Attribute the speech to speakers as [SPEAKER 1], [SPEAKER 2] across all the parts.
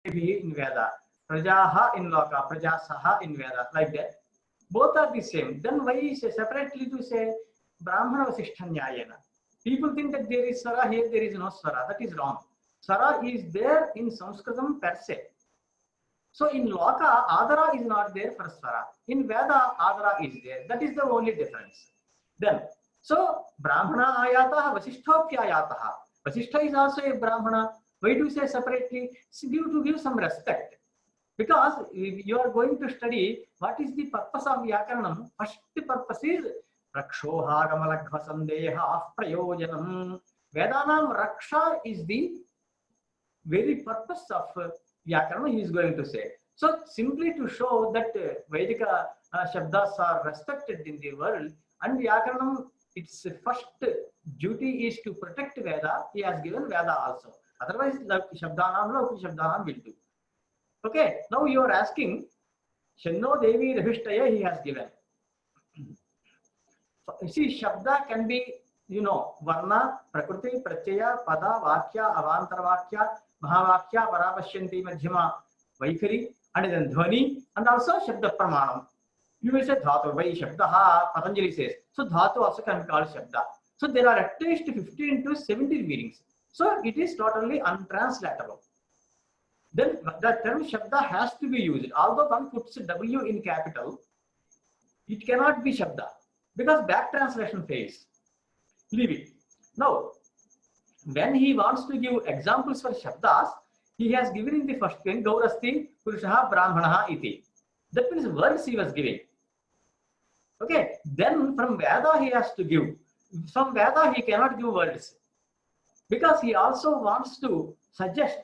[SPEAKER 1] in Veda, Prajaha in Loka, Prajasaha in Veda, like that. Both are the same. Then why is separately to say Brahmana Vasishtha-nyayena? People think that there is Swara, here there is no Swara. That is wrong. Swara is there in Sanskritam per se. So in Loka, Adara is not there for Swara. In Veda, Adara is there. That is the only difference. Then, so Brahmana ayataha, Vasishtha ayataha. Vasishtha is also a Brahmana. Why do you say separately? To give some respect. Because you are going to study what is the purpose of Vyākaraṇam. First purpose is Rakshoha Gamalakha Sandeha Prayojanam. Vedanam Raksha is the very purpose of Vyākaraṇa, he is going to say. So simply to show that Vedika Shabdas are respected in the world, and Vyākaraṇam, its first duty is to protect Veda. He has given Veda also. Otherwise, Shabdanam will do. Okay, now you are asking, Shanno Devi Ravishtaya he has given. See, Shabda can be, Varna, Prakriti, Pratyaya, Pada, Vakya, Avantara Vakya, Mahābhāṣyam, Parāpaśyanti, Madhyama, Vaikari, and then Dhvani, and also Shabda Pramanam. You will say Dhatu, Vai Shabdaha, Patanjali says. So Dhatu also can be called Shabda. So there are at least 15 to 17 meanings. So it is totally untranslatable. Then the term Shabda has to be used. Although one puts W in capital, it cannot be Shabda because back translation fails. Leave it. Now, when he wants to give examples for Shabdas, he has given in the first line Gaurasti Purushaha Brahmanaha iti. That means words he was giving. Okay. Then from Veda he has to give. From Veda he cannot give words. Because he also wants to suggest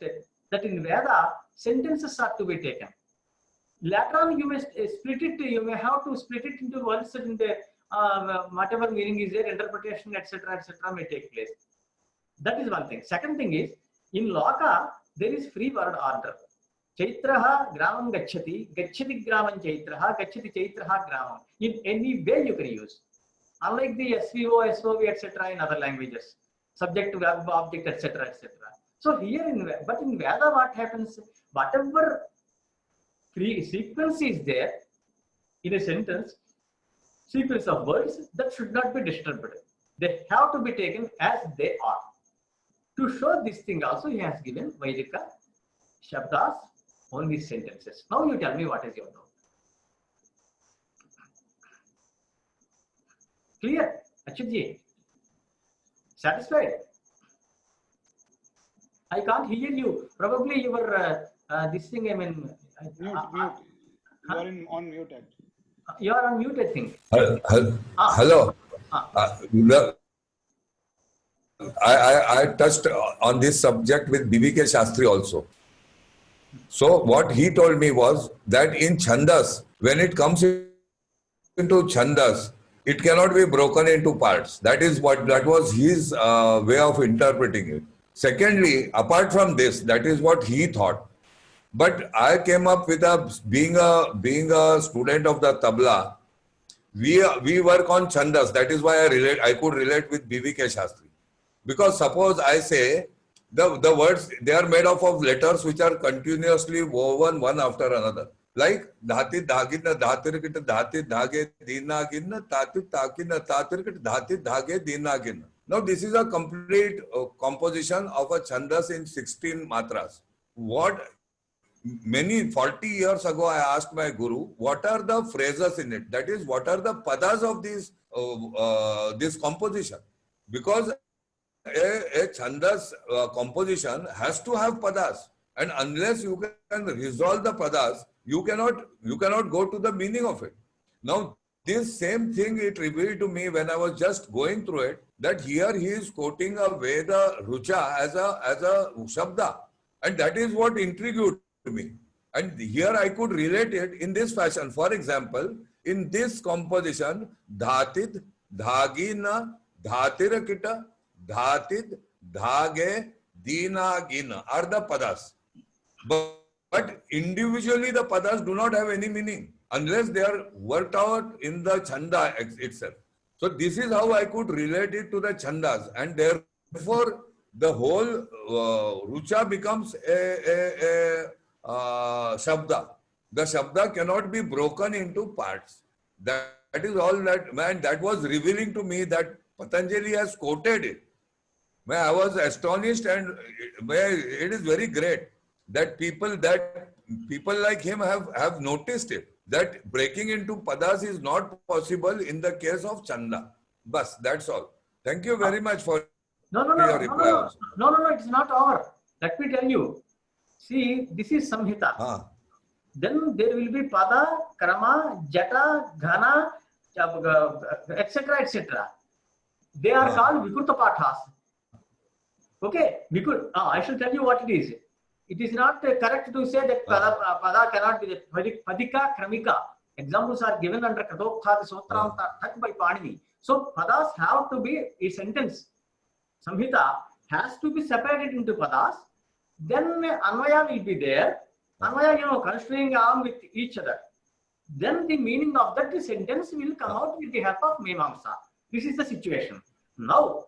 [SPEAKER 1] that in Veda, sentences are to be taken. Later on, you may split it, you may have to split it into words in the whatever meaning is there, interpretation, etc., may take place. That is one thing. Second thing is, in Loka, there is free word order. Chaitraha gramam gacchati, gacchati gramam chaitraha, gacchati chaitraha gramam. In any way you can use. Unlike the SVO, SOV, etc. in other languages. Subject, verb, object, etc., etc. So here in Veda, what happens? Whatever sequence is there in a sentence, sequence of words, that should not be disturbed. They have to be taken as they are. To show this thing also, he has given Vaidika Shabdas, only sentences. Now you tell me what is your doubt. Clear? Achutji? Satisfied? I can't hear you. Probably you were this thing, I mean...
[SPEAKER 2] Mute. You are on mute.
[SPEAKER 1] You are on mute, I think.
[SPEAKER 3] Hello. I touched on this subject with B.V.K. Shastri also. So what he told me was that in Chandas, when it comes into Chandas, it cannot be broken into parts. That was his way of interpreting it. Secondly, apart from this, that is what he thought. But I came up with being a student of the tabla, we work on Chandas. That is why I could relate with B.V.K. Shastri. Because suppose I say the words, they are made up of letters which are continuously woven one after another. Like dhati dhagina dhatirkita dhati dhage dinagina tati takina tatirkita dhati dhage dinagina. Now this is a complete composition of a chandas in 16 matras. 40 years ago I asked my guru, what are the phrases in it? That is, what are the padas of this composition? Because a chandas composition has to have padas, and unless you can resolve the padas, you cannot go to the meaning of it. Now this same thing it revealed to me when I was just going through it, that here he is quoting a Veda Rucha as a Shabda, and that is what intrigued me. And here I could relate it in this fashion. For example, in this composition, Dhatid, Dhagina, Dhatirakita, Dhatid, Dhage, Dina, Gina are the padas. But individually the padas do not have any meaning unless they are worked out in the chanda itself. So this is how I could relate it to the chandas, and therefore the whole rucha becomes Shabda. The Shabda cannot be broken into parts. That is all that, man, that was revealing to me that Patanjali has quoted it. Man, I was astonished, and it is very great that people like him have noticed it, that breaking into padas is not possible in the case of Chanda. Bas, that's all. Thank you very much for your reply also.
[SPEAKER 1] No, it's not over. Let me tell you. See, this is Samhita. Then there will be pada, krama, jata, ghana, etc., etc. They are called Vikruta Pathas. Okay, I shall tell you what it is. It is not correct to say that pada cannot be padika, kramika. Examples are given under Katokthadi Sutranta by Pāṇini. So padas have to be a sentence. Samhita has to be separated into padas. Then Anvaya will be there. Anvaya, construing along with each other. Then the meaning of that sentence will come out with the help of Mimamsa. This is the situation. Now,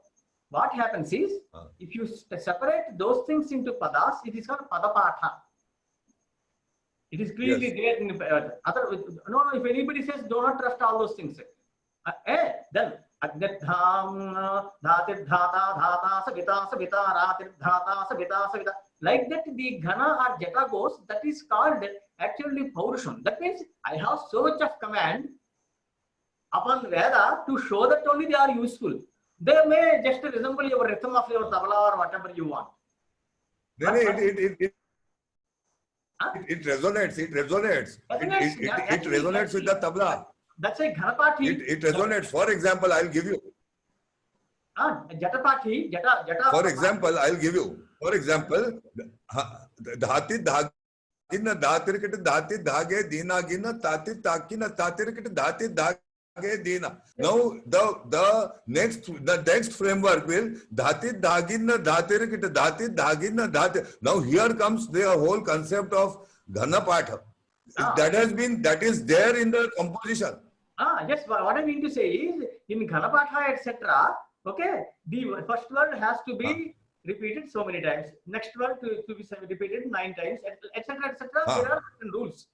[SPEAKER 1] what happens is, if you separate those things into padas, it is called padapatha. It is clearly there in if anybody says do not trust all those things, then Agnadham, Dhatir Dhata, Dhata, Savita, Savita, Ratir Dhata, Savita, Savita. Like that, the Ghana or Jata goes, that is called actually Paurusham. That means I have so much of command upon Veda to show that only they are useful. They may just resemble your rhythm of your tabla or whatever you want.
[SPEAKER 3] It resonates. It resonates with the tabla.
[SPEAKER 1] That's a Ghanapati.
[SPEAKER 3] It resonates. For example, I'll give you.
[SPEAKER 1] Jatapati, Jata.
[SPEAKER 3] For example, I'll give you. For example, Dhati Dhagina Dhatirikit Dhati Dhage Dina Gina Tati Takina Tatirikit Dhati Dhage Dina. Now the next framework will Dhati Dhagina Dhatirikit Dhati Dhagina Dhati. Now here comes the whole concept of Ghanapatha. That is there in the composition.
[SPEAKER 1] Yes, what I mean to say is in Ghanapatha, etc. Okay, the first word has to be repeated so many times. Next word to be repeated 9 times, etc., etc. There are certain rules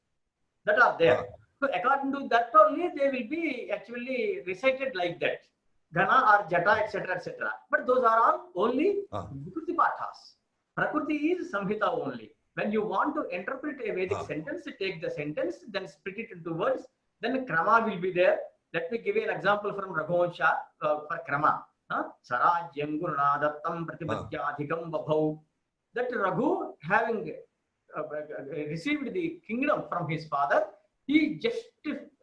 [SPEAKER 1] that are there. So according to that only they will be actually recited like that. Ghana or Jata, etc., etc. But those are all only Vikruti Pathas. Prakriti is Samhita only. When you want to interpret a Vedic sentence, take the sentence, then split it into words. Then Krama will be there. Let me give you an example from Raghuvansha for Krama. Sarajyam Gurunadattam Pratipatyaadhikam Babhau. That Raghu, having received the kingdom from his father, he just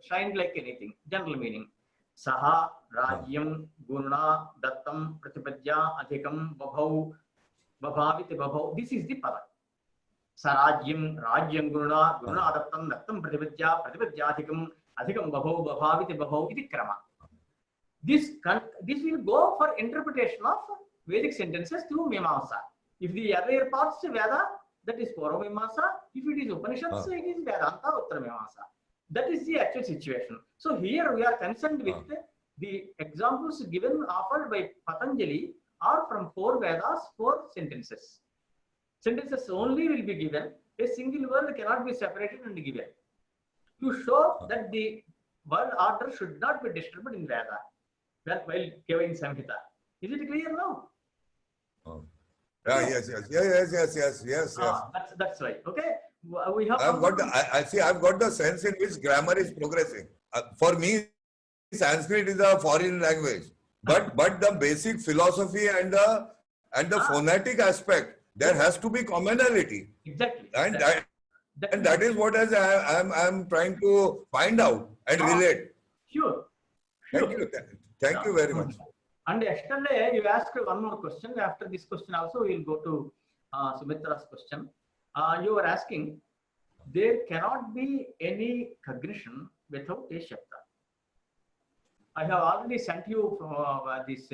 [SPEAKER 1] shined like anything. General meaning. Saha Rajyam Guruna Dattam Pratipadya Adhikam Babhau Babhaviti Babhau. This is the pada. Sarajyam Rajyam Guruna Dattam Dattam Pratipadya Adhikam Babhau Babhaviti Babhau iti krama. This will go for interpretation of Vedic sentences through Mimamsa. If the earlier parts Veda, that is Purva Mimamsa. If it is Upanishads, it is Vedanta Uttara Mimamsa. That is the actual situation. So here we are concerned with the examples offered by Patanjali are from 4 Vedas, 4 sentences. Sentences only will be given. A single word cannot be separated and given. To show that the word order should not be disturbed in Veda while giving Samhita. Is it clear now?
[SPEAKER 3] Yes.
[SPEAKER 1] That's right. Okay. We have.
[SPEAKER 3] I've got the sense in which grammar is progressing. For me, Sanskrit is a foreign language, but the basic philosophy and the phonetic aspect, there has to be commonality.
[SPEAKER 1] Exactly.
[SPEAKER 3] And that is what I'm trying to find out and relate.
[SPEAKER 1] Sure.
[SPEAKER 3] Thank you very much.
[SPEAKER 1] And yesterday you asked one more question. After this question also we will go to Sumitra's question. You were asking, there cannot be any cognition without a Shabda. I have already sent you this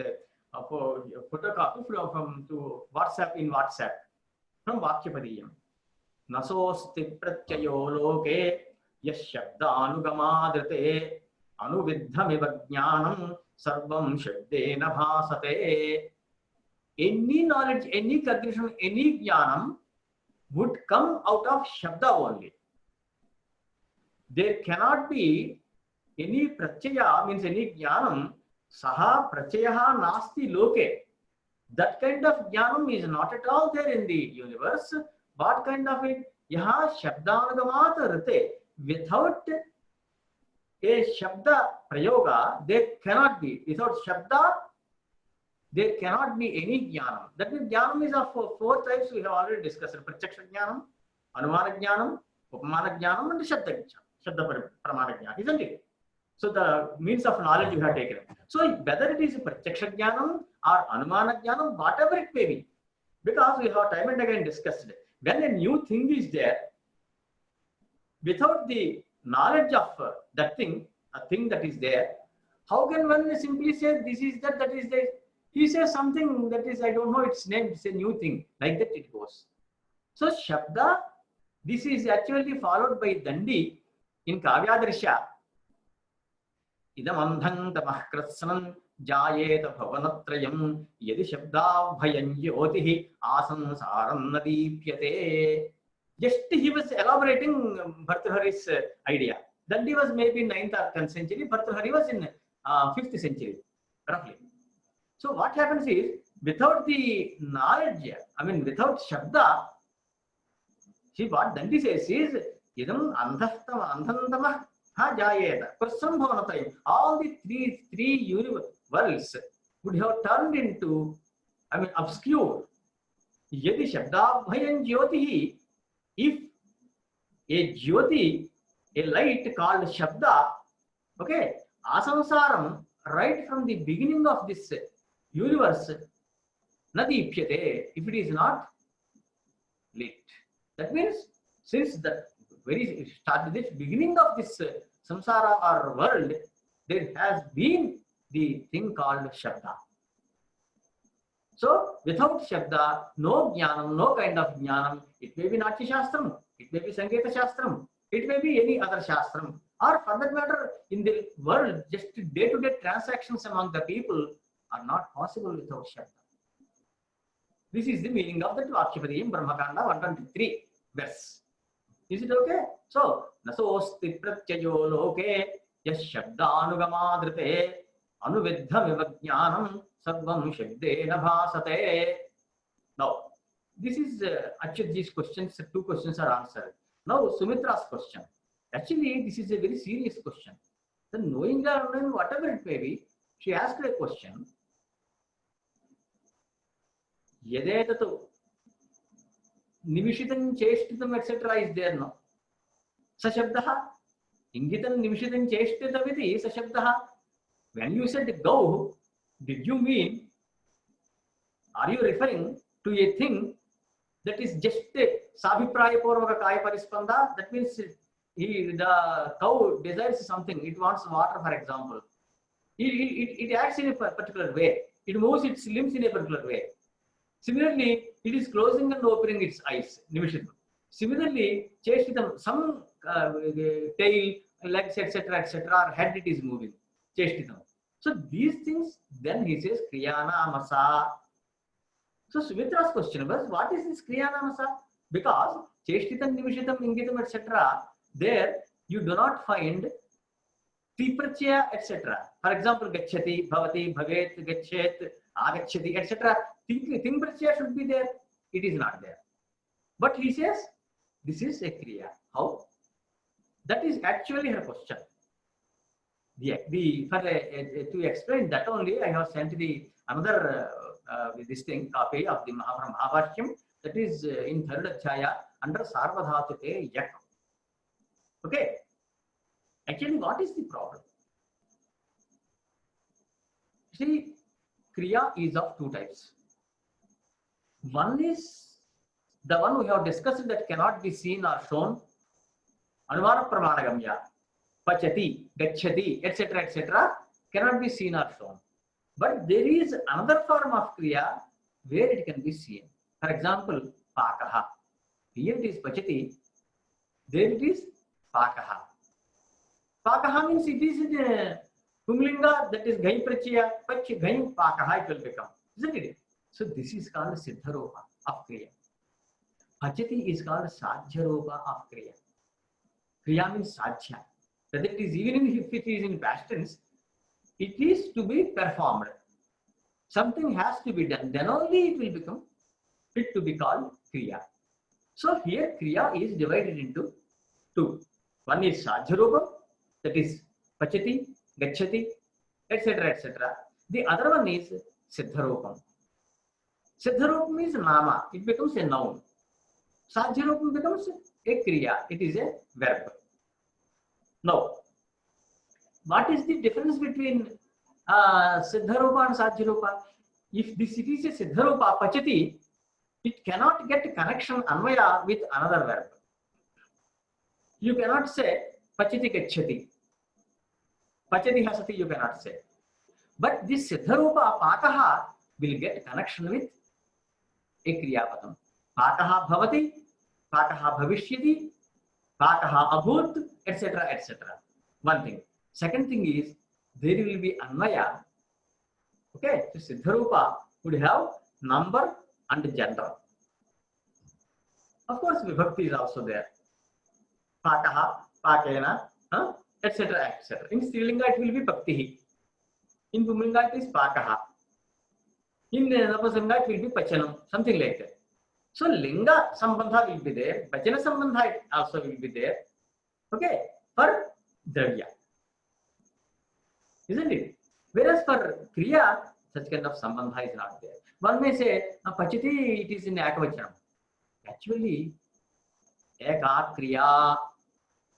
[SPEAKER 1] photocopy from to WhatsApp in WhatsApp from Vakyapadiyam. Nasosti pratyayo loke yash shabda anugamadrite anuviddhamiva jnanam sarvam shabdena bhasate. Any knowledge, any cognition, any jnanam would come out of Shabda only. There cannot be any pratyaya, means any jnanam, saha pratyaha nasti loke. That kind of jnanam is not at all there in the universe. What kind of it? Yaha shabdanagamat rite. Without a shabda prayoga, there cannot be. Without shabda, there cannot be any jnanam. That means jnanam is of four types we have already discussed. Pratyaksha jnanam, anumana jnanam, upamana jnanam, and shabda pramana jnanam, isn't it? So the means of knowledge you have taken. So whether it is pratyaksha jnanam or anumana jnanam, whatever it may be, because we have time and again discussed it. When a new thing is there, without the knowledge of that thing, a thing that is there, how can one simply say this is that, that is that? He says something that is, I don't know its name, it's a new thing. Like that it goes. So Shabda, this is actually followed by Dandi in Kavyadrisha. Idam andhang tamah krassanam jayeta bhavanatrayam yadi shabda bhayam yotihi asansaram nadipyate. Just he was elaborating Bhartrhari's idea. Dandi was maybe 9th or 10th century, Bhartrhari was in 5th century, roughly. So what happens is, without the knowledge, I mean without Shabda, see what Dandi says is, idam andhantamah ha jayeta prasam bhavanatayam. All the three worlds would have turned into, I mean, obscure. Yadi shabda bhayam jyotihi, if a jyoti, a light called Shabda, okay, asamsaram, right from the beginning of this universe, nadipyate, if it is not lit. That means, since the very start, this beginning of this samsara or world, there has been the thing called Shabda. So, without Shabda, no jnanam, no kind of jnanam. It may be Natya Shastram, it may be Sanketa Shastram, it may be any other Shastram. Or for that matter, in the world, just day-to-day transactions among the people are not possible without Shabda. This is the meaning of that Vakyapatiyam Brahmakanda 123 verse. Is it okay? So, nasosti pratyayo loke yash shabdanugamadrite anuviddhamiva jnanam sarvam shabdena bhasate. Now, this is Achyutji's questions. Two questions are answered. Now, Sumitra's question. Actually, this is a very serious question. Then, knowing or unknowing, whatever it may be, she asked a question. Yadetatu nimishitam cheshtitam etc. is there, no? Sashabdaha. Ingitam nimishitam cheshtitam iti sashabdaha. When you said go, did you mean, are you referring to a thing that is just a sabhipraya purvaka kaya parispanda? That means the cow desires something, it wants water, for example. It acts in a particular way. It moves its limbs in a particular way. Similarly, it is closing and opening its eyes. Nimishitam. Similarly, cheshtitam, some tail, legs, etc., or head, it is moving. Cheshtitam. So these things, then he says kriyana masa. So Sumitra's question was, what is this kriyana masa? Because cheshtitam, nimishitam, ingitam, etc., there you do not find tipratyaya, etc. For example, gacchati, bhavati, bhavet, gachet, agacchati, etc. Thing pratyaya should be there. It is not there. But he says, this is a kriya. How? That is actually her question. To explain that only, I have sent the another this thing, copy of the Mahābhāṣyam, that is in 3rd Adhyaya under Sarvadhatute Yak. Okay. Actually, what is the problem? See, kriya is of two types. One is the one we have discussed that cannot be seen or shown. Anumana pramanagamya, pachati, gacchati, etc., cannot be seen or shown. But there is another form of kriya where it can be seen. For example, pakaha. Here it is pachati, there it is pakaha. Pakaha means it is in Pumlinga, that is gai pratyaya, pach gai pakaha it will become. Isn't it? So this is called Siddharopa of kriya. Pachati is called Sadhya Rupa of Kriya. Kriya means Sadhya. That it is, even if it is in past tense, it is to be performed. Something has to be done. Then only it will become fit to be called Kriya. So here Kriya is divided into two. One is Sadhya Rupa, that is Pachati, Gacchati, etc. etc. The other one is Siddharupam. Siddharupam is Nama, it becomes a noun. Sadhyarupam becomes a Kriya, it is a verb. Now, what is the difference between Siddharupa and Sadhyarupa? If this it is a Siddharupa, Pachati, it cannot get connection Anvaya with another verb. You cannot say Pachati Gacchati. Pachati Hasati you cannot say. But this Siddharupa Pakaha will get connection with a Kriyapadam. Pakaha Bhavati, Pakaha Bhavishyati, Pakaha Abhut, etc. etc. One thing. Second thing is, there will be Anvaya. Okay, so Siddharupa would have number and gender. Of course, Vibhakti is also there. Pakaha, Pakena, etc. etc. In Strilinga it will be Bhakti. In Pumlinga it is Pakaha. In Napasanga it will be Pachanam, something like that. So Linga Sambandha will be there, Vachana Sambandha also will be there. Okay, for Dravya. Isn't it? Whereas for Kriya, such kind of Sambandha is not there. One may say, Pachati, it is in Ekavachanam. Actually, Eka Kriya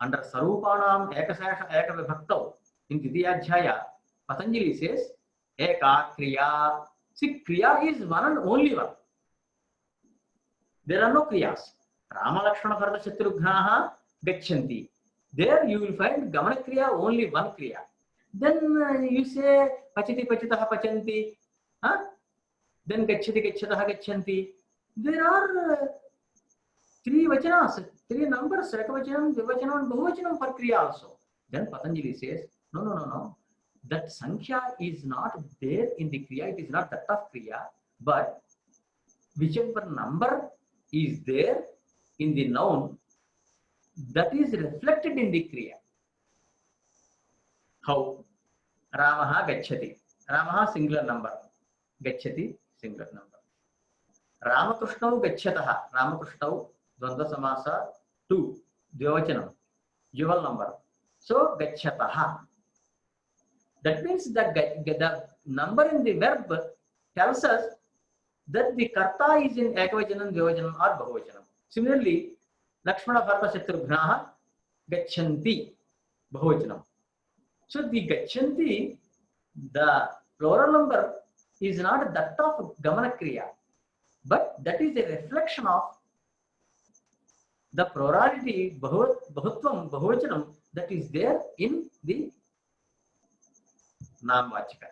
[SPEAKER 1] under Sarupanam Ekavibhaktau in Didiyadhyaya, Patanjali says, Eka Kriya. See, Kriya is one and only one. There are no Kriyas. Rama Lakshmana Bharata Shatrugnaha Gachanti. There you will find Gamana Kriya, only one Kriya. Then you say Pachati Pachitaha Pachanti. Then Gacchati Gacchataha Gachanti. There are three vachanas, three numbers, Ekavachanam, Dvivachanam, and Bahuvachanam for Kriya also. Then Patanjali says, no. That Sankhya is not there in the Kriya, it is not that of Kriya, but whichever number is there in the noun, that is reflected in the Kriya. How? Ramaha Gacchati. Ramaha singular number. Gacchati singular number. Ramakrishnav Gacchataha. Ramakrishnav Dvandva Samasa 2. Dvivachanam. Dual number. So Gacchataha. That means that the number in the verb tells us that the karta is in Ekavachanam, Dvivachanam or Bahuvachanam. Similarly, Lakshmana Bharata Shatrugnaha Gachanti Bahuvachanam. So the Gachanti, the plural number is not that of Gamana Kriya, but that is a reflection of the plurality Bahutvam, Bahuvachanam that is there in the Namvachika.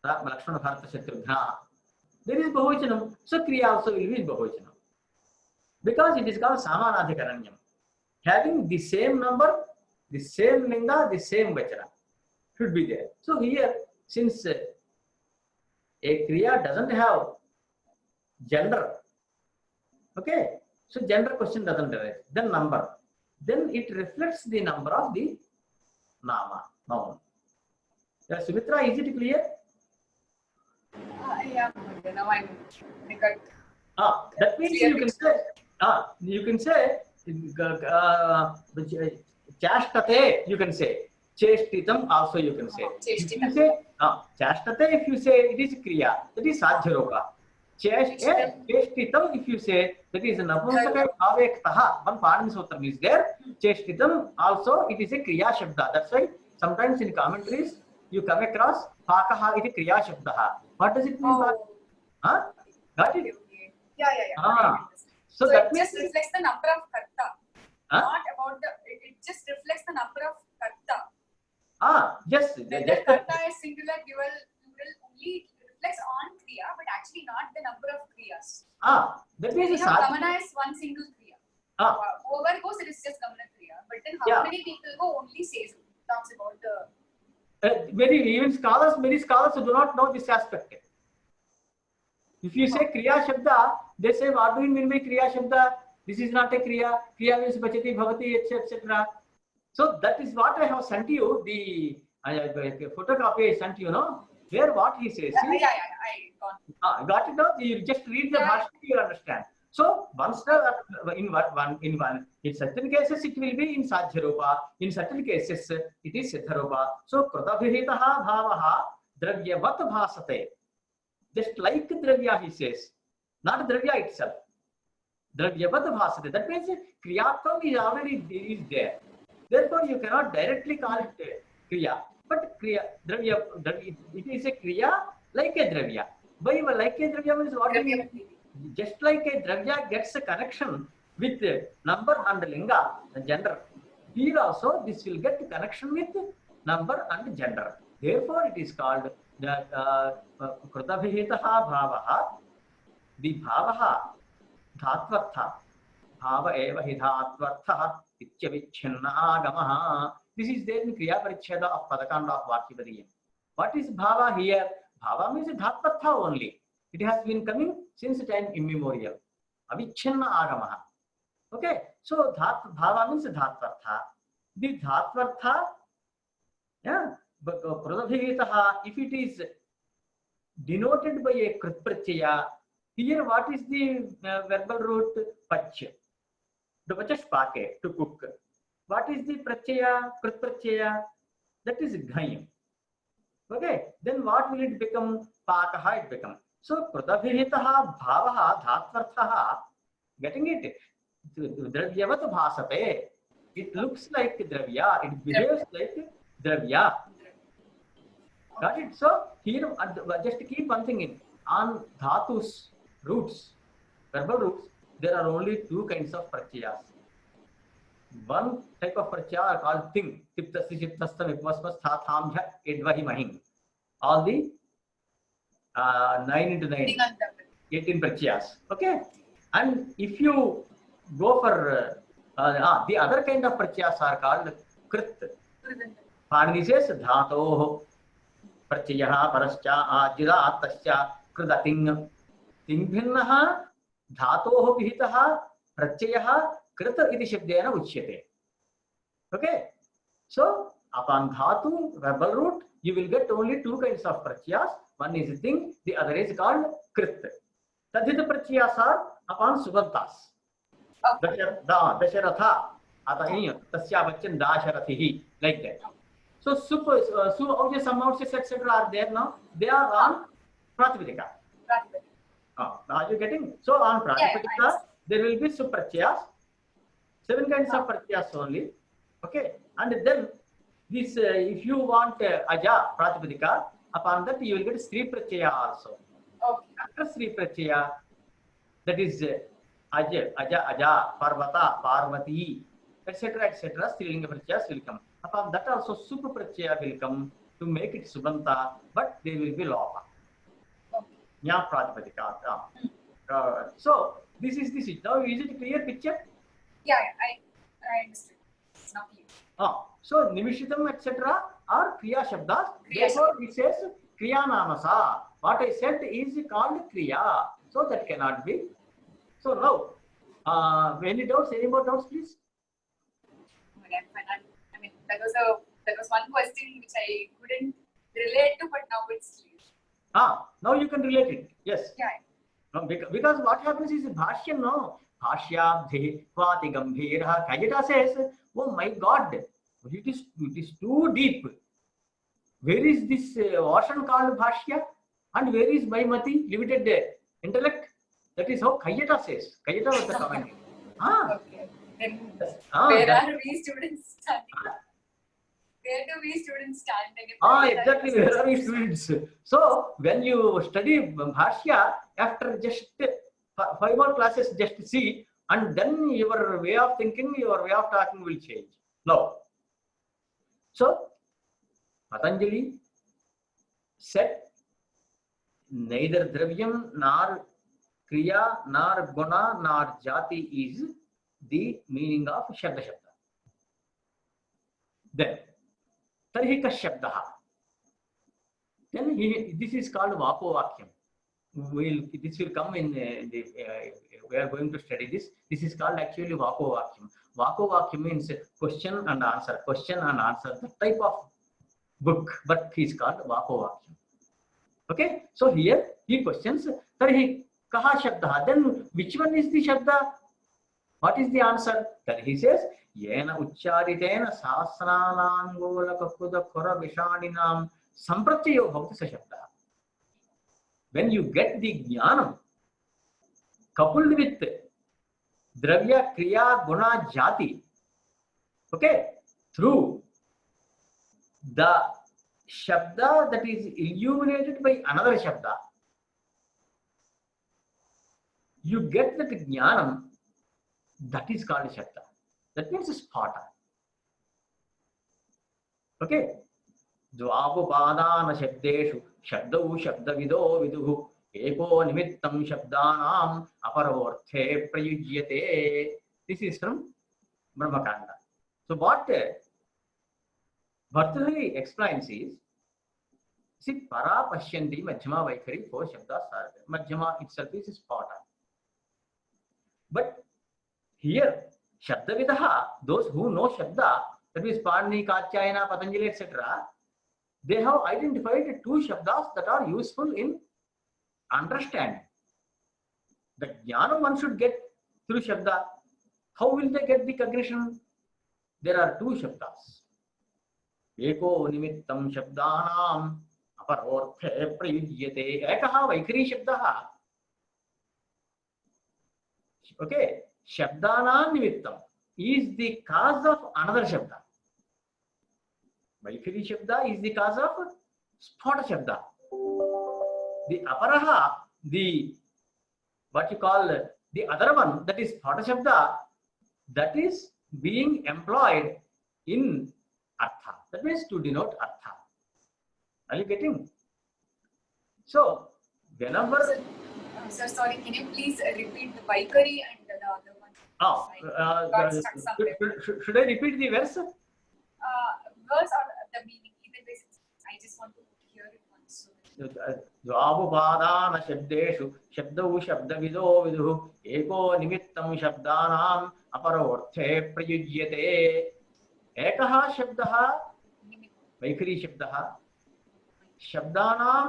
[SPEAKER 1] Lakshmana Bharata Shatrugnaha. There is Bahuvachanam, so Kriya also will be in Bahuvachanam. Because it is called Samanadhikaranyam. Having the same number, the same linga, the same vachana should be there. So here, since a Kriya doesn't have gender, okay, so gender question doesn't arise. Then number. Then it reflects the number of the Nama, noun. Sumitra, is it clear?
[SPEAKER 4] Yeah, now I got.
[SPEAKER 1] That means you can say, Chashtate, you can say. Cheshtitam also you can say. If you say, Chashtate, if you say it is Kriya, that is Sadhyaropa. Cheshtitam, if you say that is Napumsaka Avektaha, one Pāṇini Sutram is there. Cheshtitam also it is a Kriya Shabda. That's why sometimes in commentaries you come across Pakaha iti Kriya Shabdaha. What does it mean? Got it?
[SPEAKER 4] Yeah.
[SPEAKER 1] So that
[SPEAKER 4] it just reflects the number of karta. Not about the. It just reflects the number of karta.
[SPEAKER 1] Yes.
[SPEAKER 4] When the karta is singular, dual, plural, only reflects on kriya, but actually not the number of kriyas.
[SPEAKER 1] That means
[SPEAKER 4] Gamana is one single kriya. Whoever goes, it is just Gamana kriya. But then how many people go only talks about the.
[SPEAKER 1] Many scholars do not know this aspect. If you say Kriya Shabda, they say, what do you mean by Kriya Shabda? This is not a Kriya. Kriya means Pachati, Bhavati, etc. So that is what I have sent you, the photocopy I sent you, no? There what he says.
[SPEAKER 4] I got
[SPEAKER 1] Got
[SPEAKER 4] it.
[SPEAKER 1] it now? You just read the Bhashya, you will understand. So once in certain cases it will be in Sadhya Rupa, in certain cases it is Siddha Rupa. So Krutabhiritaha bhavaha dravyavat bhasate. Just like Dravya, he says, not Dravya itself. Dravyavat bhasate. That means Kriyatvam is already there. Therefore, you cannot directly call it Kriya. But Kriya, Dravya, it is a Kriya like a Dravya. By like a Dravya means what do you mean? Just like a Dravya gets a connection with number and linga, gender. Here also, this will get connection with number and gender. Therefore, it is called the Krutabhihitaha bhavaha. The bhavaha, dhatvartha. Bhava eva hi dhatvartha ityavichinna agamaha. This is there in Kriya Paricheda of Padakanda of Vakyapadiyam. What is bhava here? Bhava means dhatvartha only. It has been coming since time immemorial. Avichinna agamaha. Okay, so bhava means dhatvartha. The dhatvartha, yeah, but if it is denoted by a krit pratyaya, here what is the verbal root? Pach. The pachashpake, to cook. What is the pratyaya, krit pratyaya? That is ghayam. Okay, then what will it become? Pakaha it become. So krutabhihitaha bhavaha dhatvarthaha. Getting it? Dravyavat bhasate. It looks like Dravya. It behaves like Dravya. Got it? So here, just keep one thing in. On dhatus, roots, verbal roots, there are only two kinds of pratyayas. One type of pratyaya are called thing. Tiptasti, chiptastam, ipmasmas, thathamjha, edvahi mahing. All the 9 into 9, 18 pratyayas. Okay? And if you go for the other kind of pratyayas are called krit. Pāṇini says dhātoh pratyayah parascha ajira tascha kridating. Tingbhinnaha dhātoh pihitaha pratyayah krita iti shabdena uchyate. Okay? So, upon dhatu, verbal root, you will get only two kinds of pratyayas. One is thing, the other is called krit. Tadhita pratyayas are upon Siddhānta-s. Dasharatha, tasya bachchan dasharathihi, like that. So, su, some etc. are there now. They are on Pratipadika. Now are you getting? So on Pratipadika, there will be supratyayas. 7 kinds of pratyayas only. Okay. And then this, if you want aja Pratipadika, upon that you will get Sri pratyaya also.
[SPEAKER 4] Okay.
[SPEAKER 1] After Sri pratyaya, that is aja, parvata, parvati, etc. Strilinga pratyayas will come. Upon that also Supa pratyaya will come to make it Subanta, but they will be Lopa. Nya Pratipadika. So this is the situation. Now is it a clear picture?
[SPEAKER 4] Yeah, I understood. It's not clear.
[SPEAKER 1] So Nimishitam etc. are Kriya Shabdas. Therefore it says Kriya Namasa. What I said is called Kriya. So that cannot be. So now, any doubts? Any more doubts, please?
[SPEAKER 4] I mean, that was one question which I couldn't relate to, but now it's clear.
[SPEAKER 1] Now you can relate it. Yes.
[SPEAKER 4] Yeah.
[SPEAKER 1] No, because what happens is Bhāṣyam, no? Bhāṣyabdhi kvati gambhirah. Kayata says, oh my God, it is too deep. Where is this ocean called Bhāṣya? And where is my mati, limited intellect? That is how Kayata says. Kayata was the comment.
[SPEAKER 4] Okay. Then where are we students standing? Where do we students stand?
[SPEAKER 1] Exactly. Where are we students? So when you study Bhāṣya, after just 5 more classes, just see, and then your way of thinking, your way of talking will change. Now, so Patanjali said, neither dravyam nor kriya nor guna nor jati is the meaning of shabda shabda. Then tarhi ka shabdaha. Then this is called Vapo Vakyam. this will come in we are going to study this. This is called actually Vāko-Vākyam. Vāko-Vākyam means question and answer, question and answer. The type of book is called Vāko-Vākyam. Okay, so here he questions, Tarhi kaha shabda? Then which one is the shabda? What is the answer? Then he says, Yena uchcharitena sahasranangola kakuda kora vishaninam sampratyayo bhavati sa shabda. When you get the jnanam coupled with dravya, kriya, guna, jati, okay, through the shabda that is illuminated by another shabda, you get that jnanam, that is called shabda. That means spata. Okay. Dvāvupadāna shabdeshu shabdau shabdavido viduhu eko nimittam shabdanam aparorthe prayujyate. This is from Brahmakanda. So what Bhartrhari explains is, see, para pashyanti madhyama vaikhari, 4 shabdas are there. Madhyama itself is spata. But here, Shabdavidaha, those who know Shabda, that is Pāṇini, Katyayana, Patanjali, etc., they have identified 2 Shabdas that are useful in understanding. The Jnana one should get through Shabda. How will they get the cognition? There are 2 Shabdas. Eko nimittam Shabdanam aparorthe prayujyate. Ekaha vaikhari Shabdaha. Okay. Shabdana nimittam is the cause of another shabda. Vaikhari shabda is the cause of spata shabda. The aparaha, the what you call the other one, that is spata shabda, that is being employed in artha. That means to denote artha. Are you getting? So whenever
[SPEAKER 4] Sir, sorry, can you please repeat the Vaikari and the other one?
[SPEAKER 1] Oh, should I repeat the verse?
[SPEAKER 4] Verse or the meaning, either way, I just want to hear it once.
[SPEAKER 1] Dvāvupadāna shabdeshu shabdau shabdavido viduhu eko nimittam shabdanam aparorthe prayujyate. Ekaha shabdaha vaikhari shabdaha shabdanam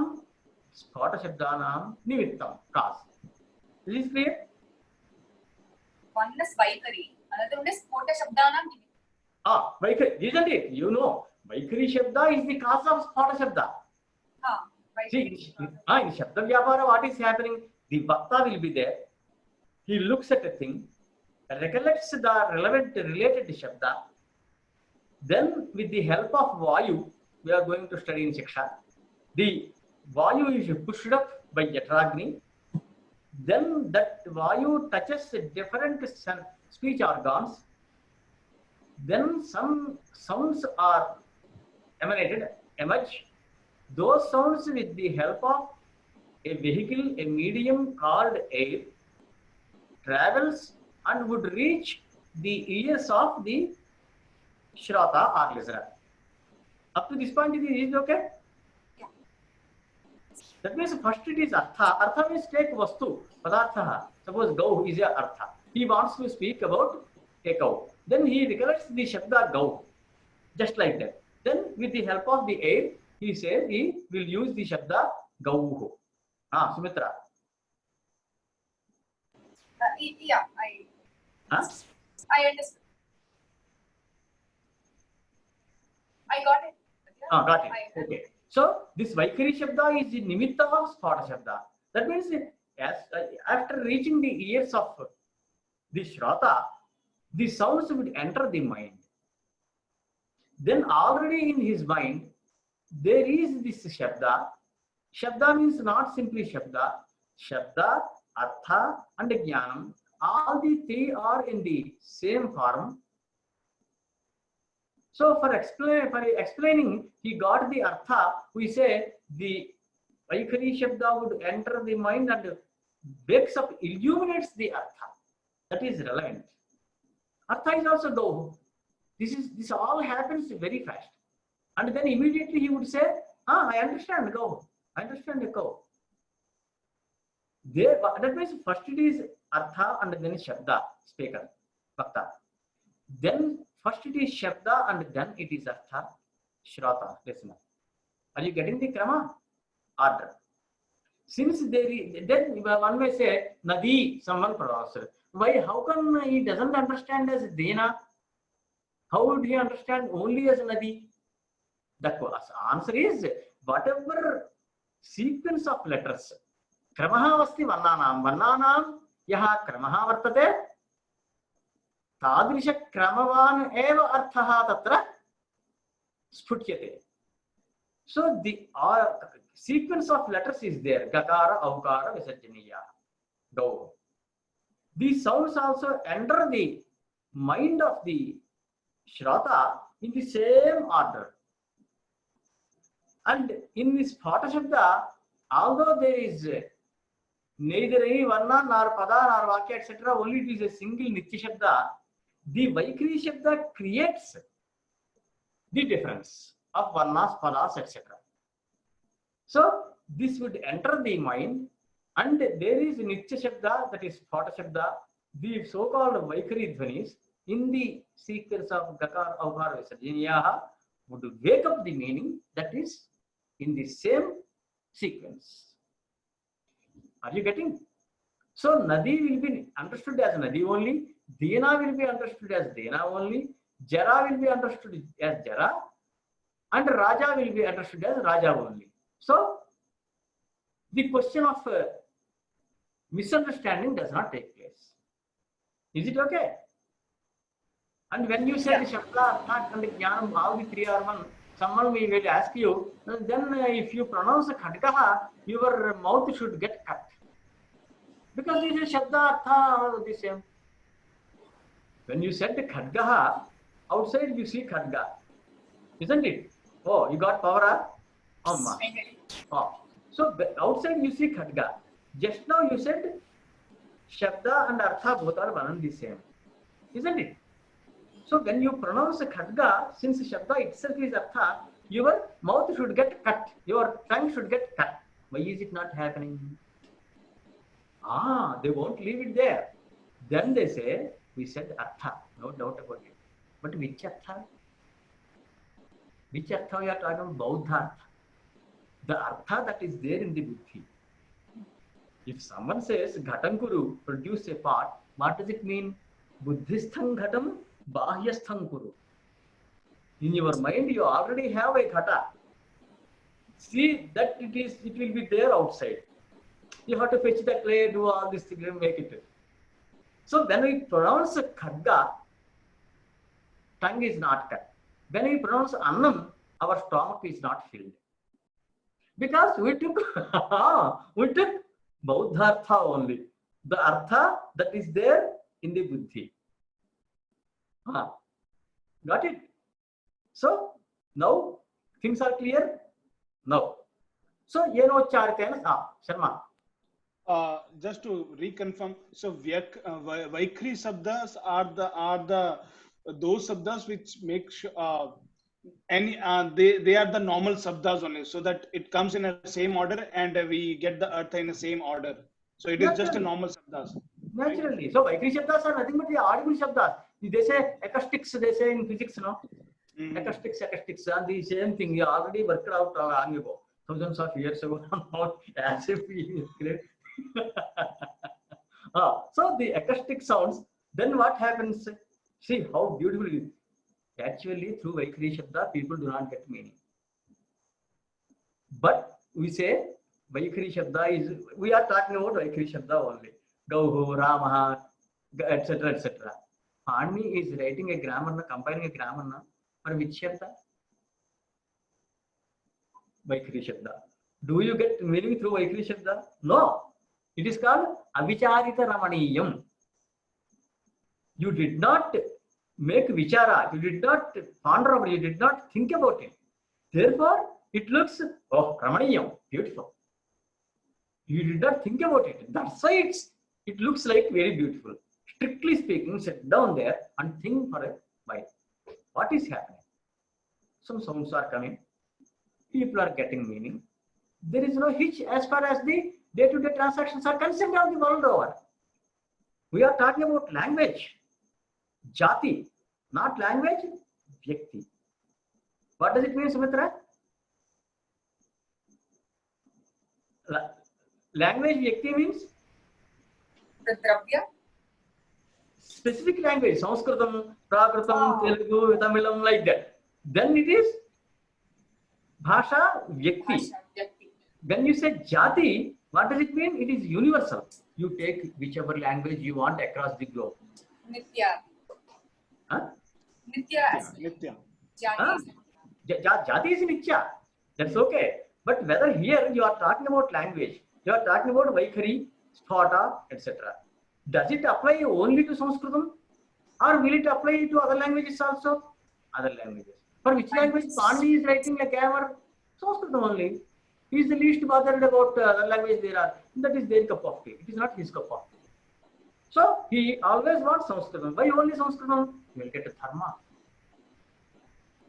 [SPEAKER 1] spata shabdanam nimittam cause. Is this clear?
[SPEAKER 4] One is Vaikari, another one is Spota Shabdanam.
[SPEAKER 1] Ah, Vaikari, isn't it? You know, Vaikari Shabda is the cause of Spata Shabda. See, in Shabda Vyāpāra, what is happening? The Bhakta will be there. He looks at a thing, recollects the related Shabda. Then, with the help of Vayu, we are going to study in Shiksha. The Vayu is pushed up by Jatragni. Then that Vayu touches different speech organs. Then some sounds are emerge. Those sounds, with the help of a vehicle, a medium called air, travels and would reach the ears of the Shrata or listener. Up to this point, is it okay?
[SPEAKER 4] Yeah.
[SPEAKER 1] That means first it is Artha. Artha means take Vastu, Padartha. Suppose Gau is a Artha. He wants to speak about a cow. Then he recollects the Shabda Gau. Just like that. Then with the help of the air, he says he will use the Shabda Gauhu. Sumitra.
[SPEAKER 4] Yeah, I understood. I got it. Yeah,
[SPEAKER 1] Got it. Okay. So this Vaikari Shabda is the Nimitta of Spata Shabda. That means after reaching the ears of the Shrata, the sounds would enter the mind. Then already in his mind, there is this Shabda. Shabda means not simply Shabda. Shabda, Artha and Jnanam, all the 3 are in the same form. So for explaining, he got the Artha. We say the Vaikari Shabda would enter the mind and wakes up, illuminates the Artha. That is relevant. Artha is also Gauhu. This all happens very fast. And then immediately he would say, I understand Gauhu. I understand the cow. That means first it is artha and then shabda, speaker, vakta. Then first it is shabda and then it is artha, shrota, listener. Are you getting the krama? Order. Since there is, then one may say, Nadi, someone pronounced. Why? How come he doesn't understand as Dena? How would he understand only as Nadi? The answer is, whatever sequence of letters, kramaha vasti varnanam, yaha kramaha vartate, tadrisha kramavan eva arthaha tatra sphutyate. So the sequence of letters is there. Gakara, Avkara, Visarjaniya. Go. These sounds also enter the mind of the Shrota in the same order. And in this Phata Shabda, although there is neither any Varna nor Pada nor Vakya etc., only it is a single Nitya Shabda, the Vaikri Shabda creates the difference of Varnas, Padas etc. So this would enter the mind, and there is Nitya Shabda, that is Phata Shabda, the so-called Vaikari Dhvanis in the sequence of Gakar, Avkar, Visarjaniyaha would wake up the meaning that is in the same sequence. Are you getting? So Nadi will be understood as Nadi only, Dena will be understood as Dena only, Jara will be understood as Jara, and Raja will be understood as Raja only. So the question of misunderstanding does not take place. Is it okay? And when you say the Shabda, Artha and Jnanam, all the three are one, someone will ask you, then if you pronounce Khadgaha, your mouth should get cut. Because this is Shabda, Artha are the same. When you said Khadgaha, outside you see Khadga. Isn't it? Oh, you got power? Oh. So outside you see Khadga. Just now you said Shabda and Artha both are one and the same. Isn't it? So when you pronounce Khadga, since Shabda itself is Artha, your mouth should get cut. Your tongue should get cut. Why is it not happening? They won't leave it there. Then they say, we said Artha. No doubt about it. But which Artha? Which Artha we are talking about? Bauddha Artha. The Artha that is there in the Buddhi. If someone says Ghatankuru, produce a pot, what does it mean? Buddhistham Ghatam, Bahyastham Kuru. In your mind, you already have a Ghata. See that it will be there outside. You have to fetch the clay, do all this thing, make it. So when we pronounce Khadga, tongue is not cut. When we pronounce Annam, our stomach is not filled. Because we took Bauddha Artha only. The Artha that is there in the Buddhi. Got it? So now things are clear? No. So Yeno Chartena, Sharma.
[SPEAKER 2] Just to reconfirm, so Vaikri Sabdas are those Sabdas which make they are the normal Sabdas only, so that it comes in the same order and we get the Artha in the same order. So it is just a normal Sabdas.
[SPEAKER 1] Naturally. Right? So Vaikri Shabdas are nothing but the audible Shabdas. They say acoustics, they say in physics, no? Acoustics, and the same thing. We already worked out long ago, thousands of years ago. As if we so the acoustic sounds, then what happens? See how beautiful it is. Actually, through Vaikri Shabda, people do not get meaning. But we say Vaikri Shabda is, we are talking about Vaikri Shabda only. Gauho, Ramaha, etc. etc. Pāṇini is writing a grammar, compiling a grammar for which Shabda? Vaikri Shabda. Do you get meaning through Vaikri Shabda? No. It is called Avicharita Ramaniyam. You did not make vichara, you did not ponder over, you did not think about it. Therefore, it looks, oh, Ramaniyam, beautiful. You did not think about it. That's why it looks like very beautiful. Strictly speaking, sit down there and think for a while. What is happening? Some sounds are coming. People are getting meaning. There is no hitch as far as the day-to-day transactions are concerned of the world over. We are talking about language, jati, not language, vyakti. What does it mean, Sumitra? Language vyakti means
[SPEAKER 4] The dravya.
[SPEAKER 1] specific language, Sanskritam, Prakritam, Telugu, Tamilam, like that. Then it is Bhasha Vyakti.
[SPEAKER 4] Bhasha, vyakti.
[SPEAKER 1] When you say Jati, what does it mean? It is universal. You take whichever language you want across the globe.
[SPEAKER 4] Nitya.
[SPEAKER 1] Huh?
[SPEAKER 4] Nitya as well.
[SPEAKER 2] Nitya.
[SPEAKER 1] Huh?
[SPEAKER 4] Jati is
[SPEAKER 1] Jati is Nitya. That's okay. But whether here you are talking about language, you are talking about Vaikhari, Sphata, etc. Does it apply only to Sanskritam? Or will it apply to other languages also? Other languages. For which language Pāṇini is writing a grammar? Sanskritam only. He is the least bothered about other language there are. That is their cup of tea. It is not his cup of tea. So he always wants Sanskritam. Why only Sanskritam? You will get a dharma.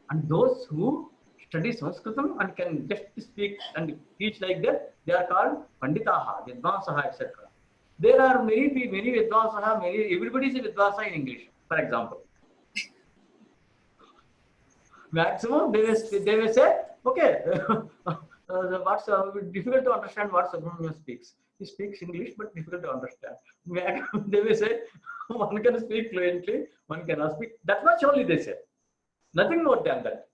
[SPEAKER 1] And those who study Sanskritam and can just speak and teach like that, they are called Panditaha, Vidvansaha, etc. There are many Vidvansaha, everybody is a Vidvasa in English, for example. Maximum, they will say, okay, what's difficult to understand what Subrahmanyam speaks. He speaks English, but difficult to understand. They will say, one can speak fluently, one cannot speak. That much only they say. Nothing more than that.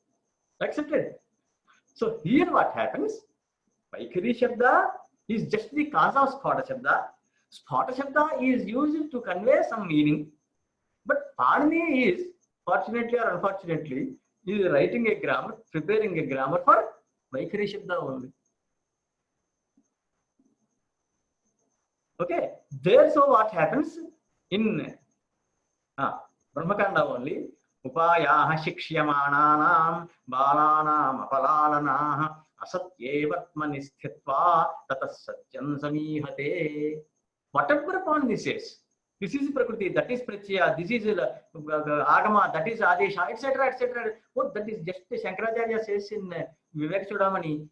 [SPEAKER 1] Accepted. So here what happens? Vaikhari Shabda is just the cause of Sphata Shabda. Sphata Shabda is used to convey some meaning. But Pāṇini is, fortunately or unfortunately, is writing a grammar, preparing a grammar for Vaikhari Shabda only. Okay. There, so what happens in Brahmakanda only? Upayaha shikshyamānānām bālānām apalālanāh asatyevatmani sthitva tatas satyam samīhate. Whatever Pāṇini says, this is Prakriti, that is Pratyaya, this is Agama, that is Adesha, etc., etc. Oh, that is just Shankaracharya says in Vivek-Chudamani.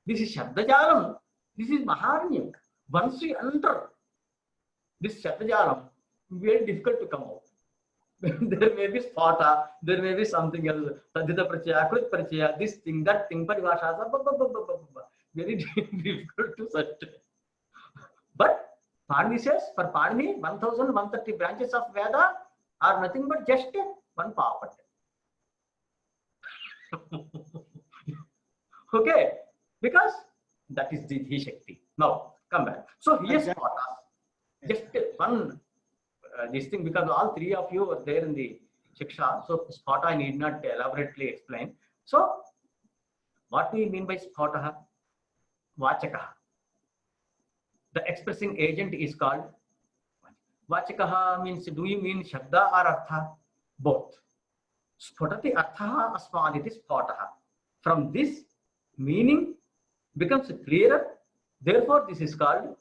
[SPEAKER 1] This is Shabdajalam, this is Mahārshi. Once we enter this Shabdajalam, very difficult to come out. There may be Sphata, there may be something else, Tadhita Pratyaya, Krit Pratyaya, this thing, that thing, Paribhashas, very difficult to search. But Pāṇini says, for Pāṇini, 1130 branches of Veda are nothing but just one Pāpat. Okay, because that is the Shakti. Now, come back. So here's Sphata. Just one this thing, because all three of you were there in the Shiksha, so Sphata I need not elaborately explain. So, what do we mean by Sphata? Vachakaha. The expressing agent is called Vachakaha. Means, do you mean Shabda or Artha? Both. Sphatati Arthaha Asmaditi Sphataha. From this, meaning becomes clearer. Therefore, this is called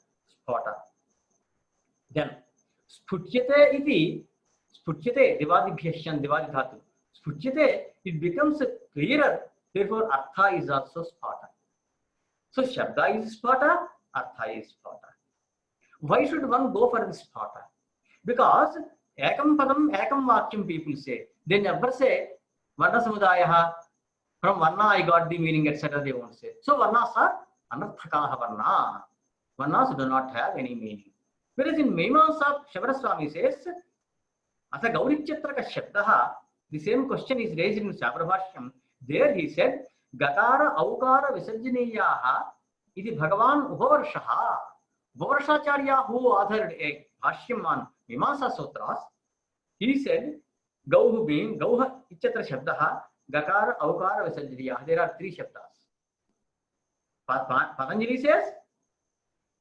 [SPEAKER 1] Sphata. Then, Sphutyate iti, Sphutyate, Devadibhyasyan, Devadidhatu. Sphutyate, it becomes clearer. Therefore, Artha is also Sphata. So, Shabda is Sphata, Artha is Sphata. Why should one go for this Sphata? Because Ekam Padam, Ekam Vakyam people say. They never say, Varna Samudayaha, from Varna I got the meaning, etc. They won't say. So, Varnas are Anarthakaha Varna. Varnas do not have any meaning. Whereas in Mīmāṅsā, Shabaraswami says, Asa Gaurichatraka Shabdaha, the same question is raised in Mahābhāṣyam. There he said, Gatara Aukara Visarjaniyaha iti Bhagavan Upavarshaha. Upavarshacarya, who authored a Bhāṣyam on Mīmāṅsā Sutras, he said, Gauhu being Gauha Ichatra Shabdaha, Gatara Aukara Visarjaniyaha. There are three Shabdas. Patanjali says,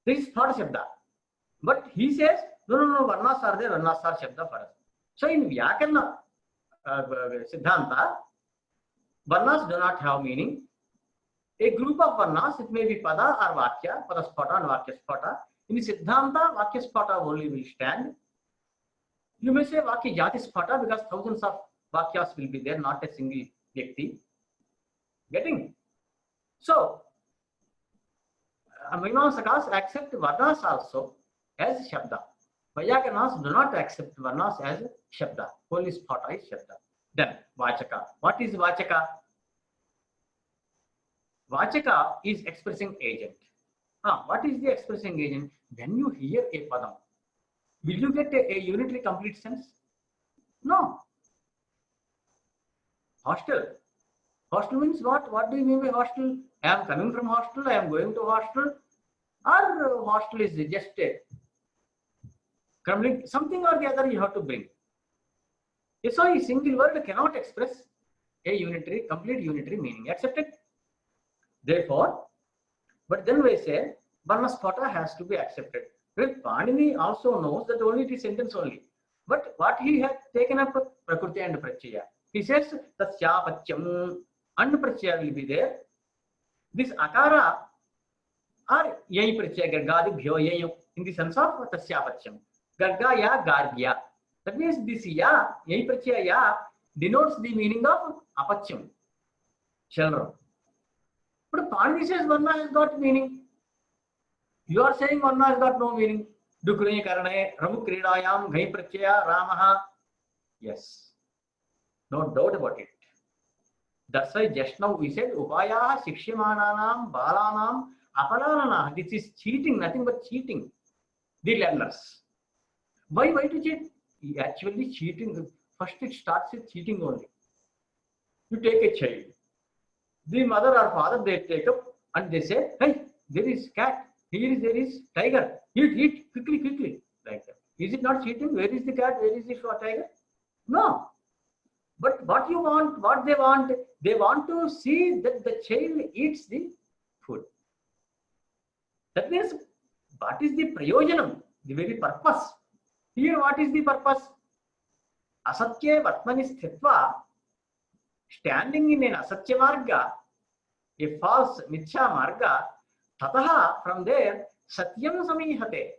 [SPEAKER 1] this is third Shabda. But he says, no, Varnas are there, Varnas are Shabda for us. So in Vyākaraṇa Siddhānta, Varnas do not have meaning. A group of Varnas, it may be Pada or Vakya, Pada Sphata and Vakya Sphata. In Siddhānta, Vakya Sphata only will stand. You may say Vakya Jati Sphata because thousands of Vakyas will be there, not a single Vyakti. Getting? So, Mimamsakas accept varnas also as Shabda. Vyākaraṇas do not accept varnas as Shabda. Only Sphota is Shabda. Then Vācaka. What is Vācaka? Vācaka is expressing agent. What is the expressing agent? When you hear a padam, will you get a unitary complete sense? No. Hostel. Hostel means what? What do you mean by hostel? I am coming from hostel, I am going to hostel. Or hostel is just a crumbling, something or the other you have to bring. So a single word cannot express a unitary, complete unitary meaning. Accepted? Therefore, but then we say varna sphota has to be accepted. Well, Pāṇini also knows that only it is sentence only. But what he has taken up prakriti and pratyaya. He says tasyāpaccham and pratyaya will be there. This akara or yai pratyaya gargadi bhyo yayo in the sense of tasyāpaccham. Garga ya gargya. That means this ya, yai pratyaya ya denotes the meaning of apachyam, children. But Pāṇini says varna has got meaning. You are saying varna has got no meaning. Dukrine karane, ramu kridayam, ghai pratyaya, ramaha. Yes. No doubt about it. That's why just now we said upayaha shikshimananam balanam apalanana. This is cheating, nothing but cheating. The learners. Why to cheat? Actually cheating. First it starts with cheating only. You take a child. The mother or father, they take up and they say, hey, there is cat. Here there is tiger. Eat, quickly, like that. Is it not cheating? Where is the cat? Where is the tiger? No. But what you want, what they want to see that the child eats the food. That means, what is the prayojanam? The very purpose. Here, what is the purpose? Asatya vatmani sthitva, standing in an asatya marga, a false mithya marga, tataha, from there, satyam samihate.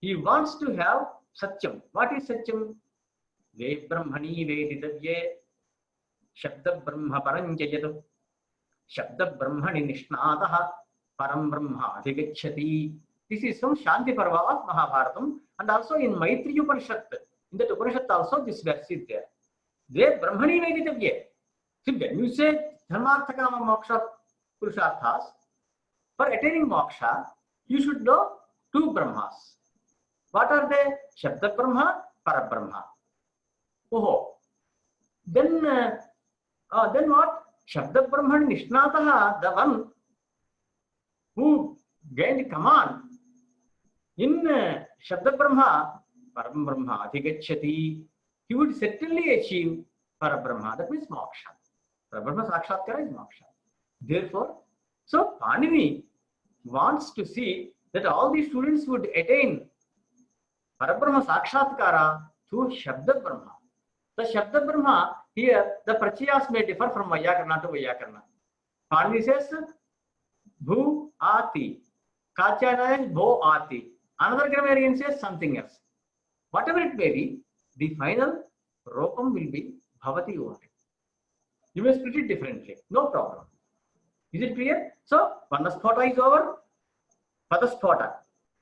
[SPEAKER 1] He wants to have satyam. What is satyam? Ve brahmani veditavye, shabda brahma paranjayatu, shabda brahmani nishnataha, param brahma adhigachyati. This is from Shanti Parva of Mahābhāṛatam, and also in Maitri Upanishad. In that Upanishad also this verse is there. Ve brahmani veditavye. See, when you say dharmartha kama moksha purusharthas, for attaining moksha, you should know two brahmas. What are they? Shabda brahma, para brahma. Oh, then what? Shabda brahman nishnataha, the one who gained command in Shabda brahma, param brahma adhigachyati, he would certainly achieve para brahma. That means moksha. Para brahma sakshatkara is moksha. Therefore, so Pāṇini wants to see that all the students would attain para brahma sakshatkara through Shabda brahma. The Shabda Brahma, here the pratyayas may differ from Vyākaraṇa to Vyākaraṇa. Pāṇini says Bhu Ati. Katyayana is Bho Ati. Another grammarian says something else. Whatever it may be, the final Ropam will be Bhavati only. You may split it differently. No problem. Is it clear? So, Varna-sphota is over. Pada-sphota.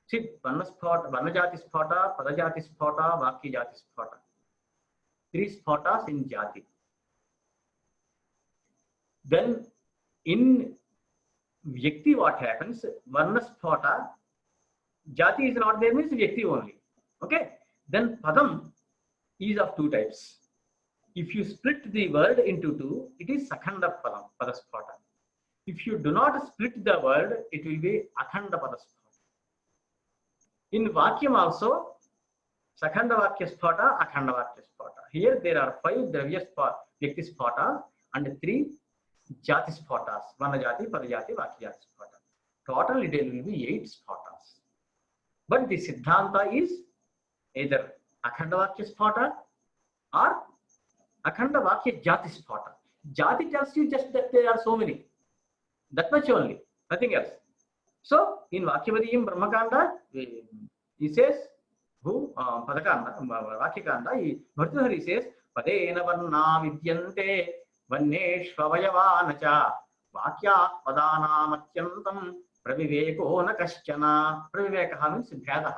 [SPEAKER 1] See, Varna-sphota, Varna-jati-sphota, Pada-jati-sphota, Vakya-jati-sphota. 3 sphotas in jati. Then in vyakti what happens? Varna sphota, jati is not there, means vyakti only. Okay. Then padam is of two types. If you split the word into two, it is sakhanda padam, padasphota. If you do not split the word, it will be akhanda padasphota. In vakyam also, sakhanda vakya sphota, akhanda vakya sphota. Here there are 5 dravya vyakti sphotas and 3 jati sphotas. Varna jati, pada jati, vakya jati sphota. Total there will be 8 sphotas. But the Siddhānta is either akhanda vakya sphota or akhanda vakya jati sphota. Jati tells you just that there are so many. That much only, nothing else. So in Vakyavadiyam Brahmakanda, he says, who Padakanda, Vakyakanda, Bhartahari says, Padena Varna Vidyante, Vaneshvavayavanacha, Vakya Padana Matyantam, Praviveko na kaschana. Praviveka means bheda.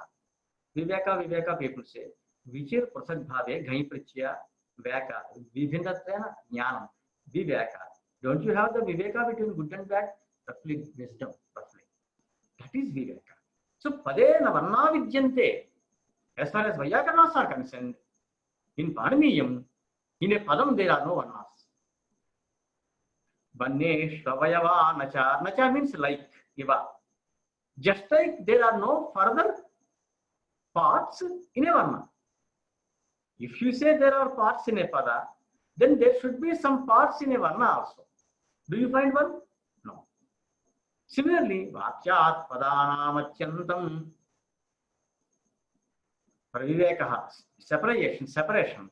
[SPEAKER 1] Viveka people say. Vichir prasad bhave ghai prichya veka. Vibhindatvena jnanam. Viveka. Don't you have the viveka between good and bad? Roughly wisdom. Roughly. That is viveka. So padena varna vidyante. As far as Vyākaraṇas are concerned, in Pāṇiniyam, in a padam there are no varnas. Vanne shvavayava nacha. Nacha means like. Iva. Just like there are no further parts in a varna. If you say there are parts in a pada, then there should be some parts in a varna also. Do you find one? No. Similarly, vakyat padanam atyantam pravivekaha, separation.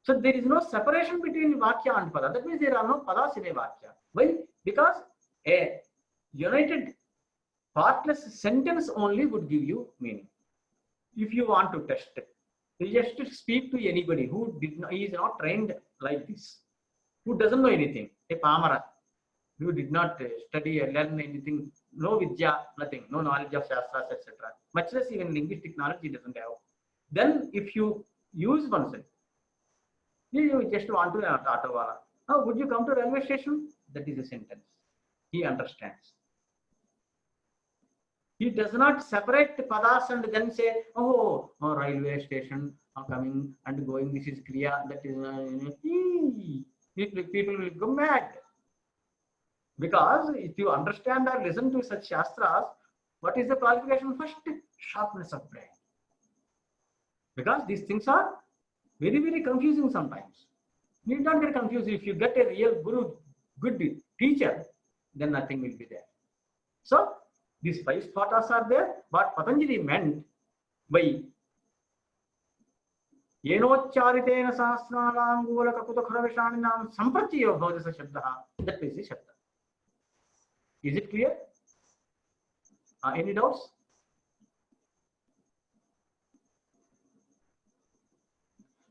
[SPEAKER 1] So there is no separation between vakya and pada. That means there are no padas in a vakya. Why? Because a united partless sentence only would give you meaning. If you want to test it, you just speak to anybody who is not trained like this, who doesn't know anything, a pamara, who did not study or learn anything, no vidya, nothing, no knowledge of shastras, etc. Much less even linguistic knowledge he doesn't have. Then if you use one sentence, you just want to auto wala. Now, would you come to railway station? That is a sentence. He understands. He does not separate padas and then say, oh, railway station coming and going, this is kriya, that is, people will go mad. Because if you understand or listen to such shastras, what is the qualification? First, sharpness of brain. Because these things are very, very confusing sometimes. You need not get confused. If you get a real guru, good teacher, then nothing will be there. So, these 5 spatas are there. What Patanjali meant by Yenocharitena sahasranangula kaputa kharavishaninam sampratiyo bhavadasa shabdaha. That is the shabda. Is it clear? Any doubts?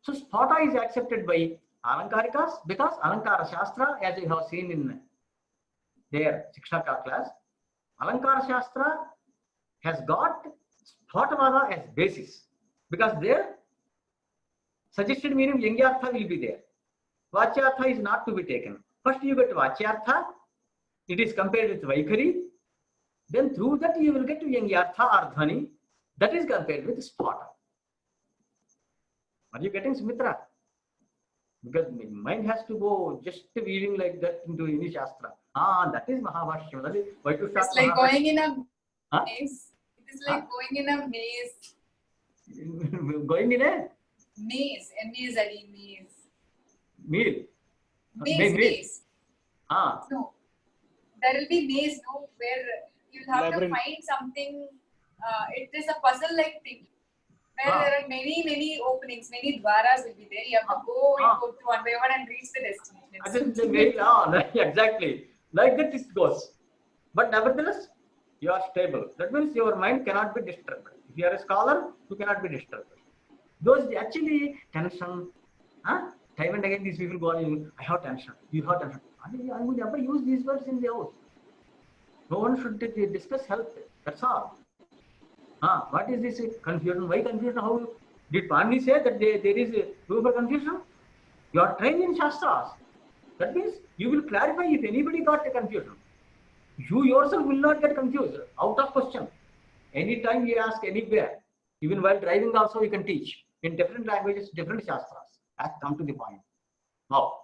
[SPEAKER 1] So spata is accepted by Alankarikas because Alankara Shastra, as you have seen in their Shikshaka class, Alankara Shastra has got Sphatavada as basis because their suggested meaning Vyangyartha will be there. Vachyartha is not to be taken. First you get Vachyartha, it is compared with Vaikhari, then through that you will get to Vyangyartha or Dhani, that is compared with Sphata. Are you getting, Sumitra? Because mind has to go just weaving like that into any Shastra. That is Mahābhāṣyam. That is why to start.
[SPEAKER 4] It's like going in a maze. It is like going in a maze.
[SPEAKER 1] Going in a?
[SPEAKER 4] Maze. M-A-Z-E, maze.
[SPEAKER 1] Meal.
[SPEAKER 4] Maze. No. There will be maze, no, where you'll have to find something. It is a puzzle-like thing. Where there are many openings, many dwaras will be there. You have to go through one by one and reach the destination.
[SPEAKER 1] Exactly. Like that it goes. But nevertheless, you are stable. That means your mind cannot be disturbed. If you are a scholar, you cannot be disturbed. Those actually tension. Time and again these people go on, I have tension. You have tension. I would never use these words in the house. No one should discuss health. That's all. What is this confusion? Why confusion? How did Pāṇini say that there is a proof for confusion? You are trained in Shastras. That means you will clarify if anybody got a confusion. You yourself will not get confused. Out of question. Anytime you ask anywhere, even while driving also you can teach. In different languages, different Shastras. Come to the point. Now.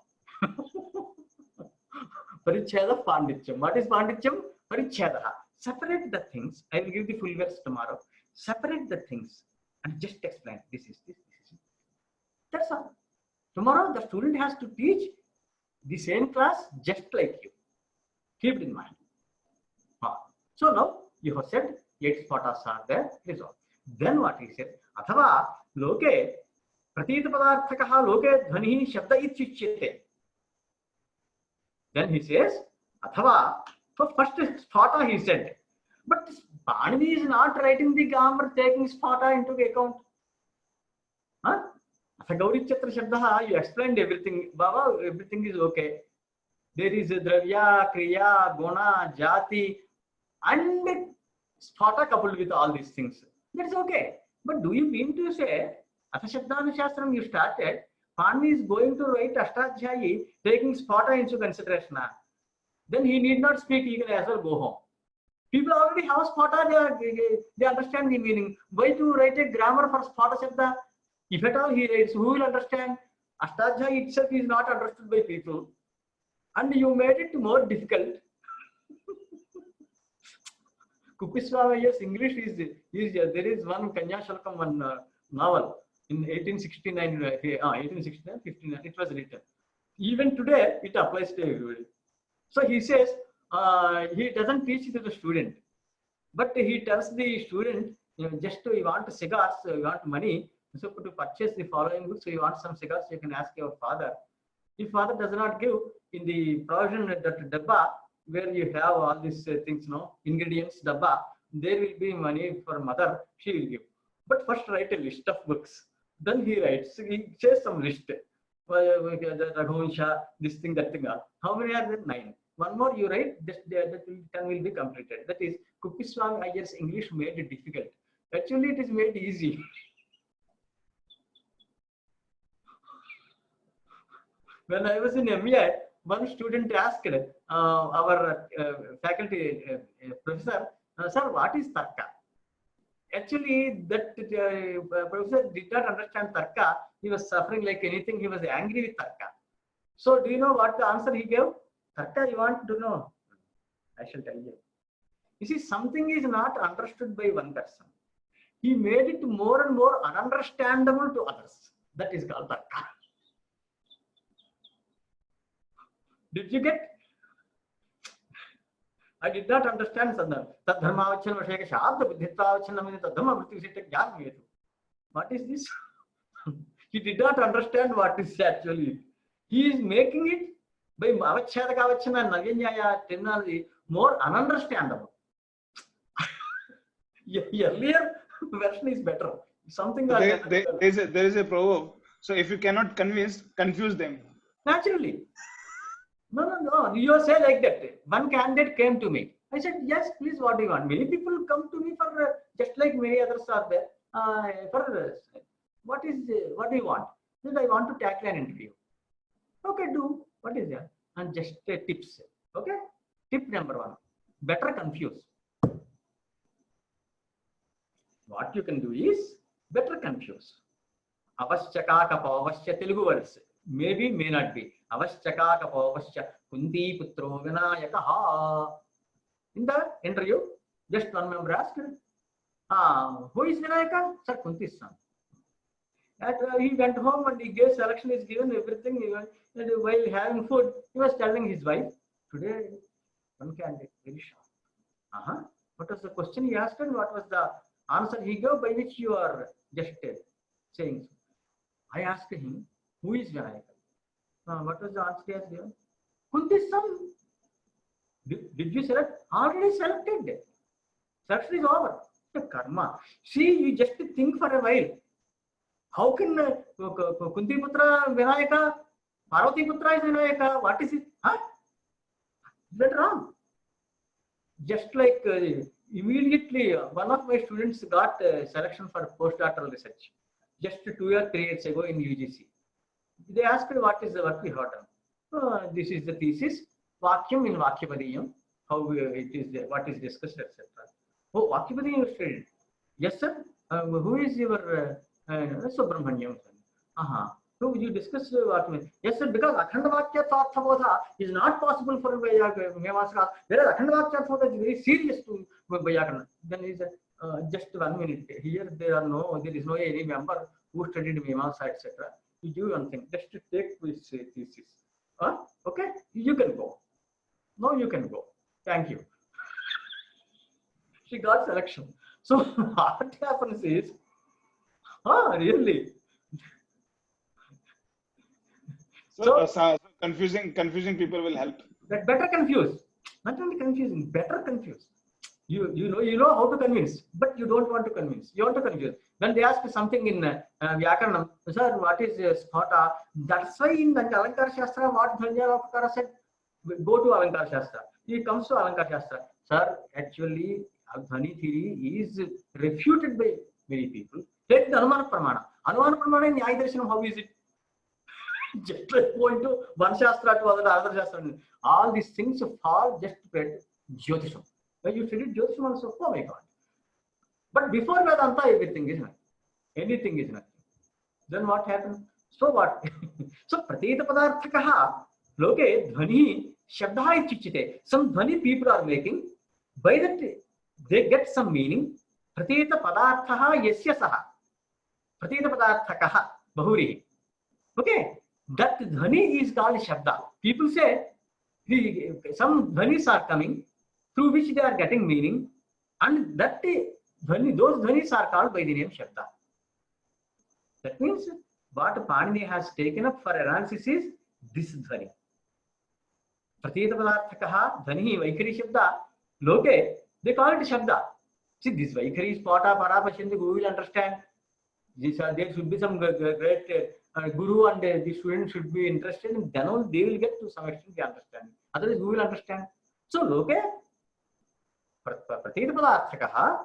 [SPEAKER 1] Paricheda Pandityam. What is Pandityam? Paricheda. Separate the things. I will give the full verse tomorrow. Separate the things and just explain. This is this. This is it. That's all. Tomorrow the student has to teach the same class just like you. Keep it in mind. So now you have said 8 spatas are there. Is all. Then what he said? Athava loke pratita padarthakaha loke dhvanihi shabda ityuchyate. Then he says Athava. So first Sphata he said, but Pāṇini is not writing the grammar taking Sphata into account. Gauri Chatra Shabdaha, you explained everything. Baba, everything is okay. There is Dravya, Kriya, Guna, Jati. and Sphata coupled with all these things. That's okay. But do you mean to say, Ashtādhyāyī you started, Pāṇini is going to write Ashtādhyāyī taking Sphata into consideration? Then he need not speak, he can as well go home. People already have Sphata, they understand the meaning. Why to write a grammar for Sphata Shabda? If at all he writes, who will understand? Ashtādhyāyī itself is not understood by people. And you made it more difficult. Kupiswami's English is there is one Kanya Shalkam, one novel in 1869, 1869, 59, it was written. Even today, it applies to everybody. So he says, he doesn't teach to the student, but he tells the student, just you want cigars, you want money, so to purchase the following books, so you want some cigars, you can ask your father. If father does not give, in the provision that dabba, where you have all these things, ingredients, dabba, there will be money for mother, she will give. But first write a list of books. Then he writes, he says some list. Raghuvansha, this thing, that thing. How many are there? 9. One more you write, that 10 will be completed. That is, Kupiswami Iyer's English made it difficult. Actually, it is made easy. When I was in MBA, one student asked our faculty professor, sir, what is Tarka? Actually, that professor did not understand Tarka. He was suffering like anything. He was angry with Tarka. So, do you know what the answer he gave? Tarka, you want to know? I shall tell you. You see, something is not understood by one person. He made it more and more ununderstandable to others. That is called Tarka. Did you get? I did not understand what is this? He did not understand what is actually. He is making it by terminology more ununderstandable. Earlier version is better. Something
[SPEAKER 2] there is a proverb. So if you cannot convince, confuse them.
[SPEAKER 1] Naturally. No. You say like that. One candidate came to me. I said, yes, please, what do you want? Many people come to me for, just like many others are there, what do you want? He said, I want to tackle an interview. Okay, do. What is that? And just tips. Okay? Tip number 1. Better confuse. What you can do is, better confuse. Avashyaka kapavashya Telugu words. Maybe, may not be. Avashyaka kapavashya Kunti putro Vinayakaha. In the interview, just one member asked, who is Vinayaka? Sir, Kunti's son. He went home and he gave selection, is given everything. While having food, he was telling his wife, today, one candidate, very sharp. What was the question he asked and what was the answer he gave by which you are just saying so? I asked him, who is Vinayaka? What was the answer he has given? Kunti's son. Did you select? Already selected. Selection is over. The karma. See, you just think for a while. How can Kunti Putra Vinayaka, Parvati Putra is Vinayaka? What is it? That's wrong. Just like immediately, one of my students got selection for postdoctoral research just 2 or 3 years ago in UGC. They asked what is the work we have done. This is the thesis. Vakyam in Vyākaraṇa, how it is there, what is discussed, etc. Oh, Vyākaraṇa you studied? Yes, sir. Who is your Subrahmanyam? So you discuss Vyākaraṇa? Yes, sir. Because Akhandavakya Tathavodha is not possible for Vyākaraṇa. Whereas Akhandavakya Tathavodha is very serious to Vyākaraṇa. Then is just 1 minute. Here there is no any member who studied Mimamsa, etc. You do one thing. Just to take this thesis. Okay, you can go. No, you can go. Thank you. She got selection. So what happens is, really?
[SPEAKER 2] So confusing people will help.
[SPEAKER 1] That better confuse. Not only confusing, better confuse. You know how to convince, but you don't want to convince. You want to confuse. When they ask something in Vyākaraṇa, sir, what is Sphata? That's why in the Alankara Shastra, what Dhanjavapakara said, go to Alankara Shastra. he comes to Alankar Shastra. Sir, actually, Dhvani theory is refuted by many people. Take the Anumana Pramana. Anumana Pramana in Nyaya Darshanam, how is it? Just like going to one Shastra to other Shastra. All these things fall just to get Jyotisham. When you study Jyotisham also, oh my God. But before Vedanta, everything is nothing. Anything is nothing. Then what happened? So what? So Pratita Padarthakaha, Loke, Dhvani, Shabda Chichite. Some Dhvani people are making, by that they get some meaning. Pratita Padarthaha Yasya Saha. Pratita Padarthakaha, Bahuri. Okay? That Dhvani is called Shabda. People say, some Dhvanis are coming, through which they are getting meaning, and that Dhvani, those Dhvanis are called by the name Shabda. That means what Pāṇini has taken up for analysis is this Dhvani. Pratita Padarthakaha, Dhvani, Vaikhari Shabda, Loke, they call it Shabda. See, this Vaikhari is Pāṭa, Parāpaśyanti, who will understand? There should be some great guru and the student should be interested, and then only they will get to some extent the understanding. Otherwise, who will understand? So, Loke, Pratita Padarthakaha,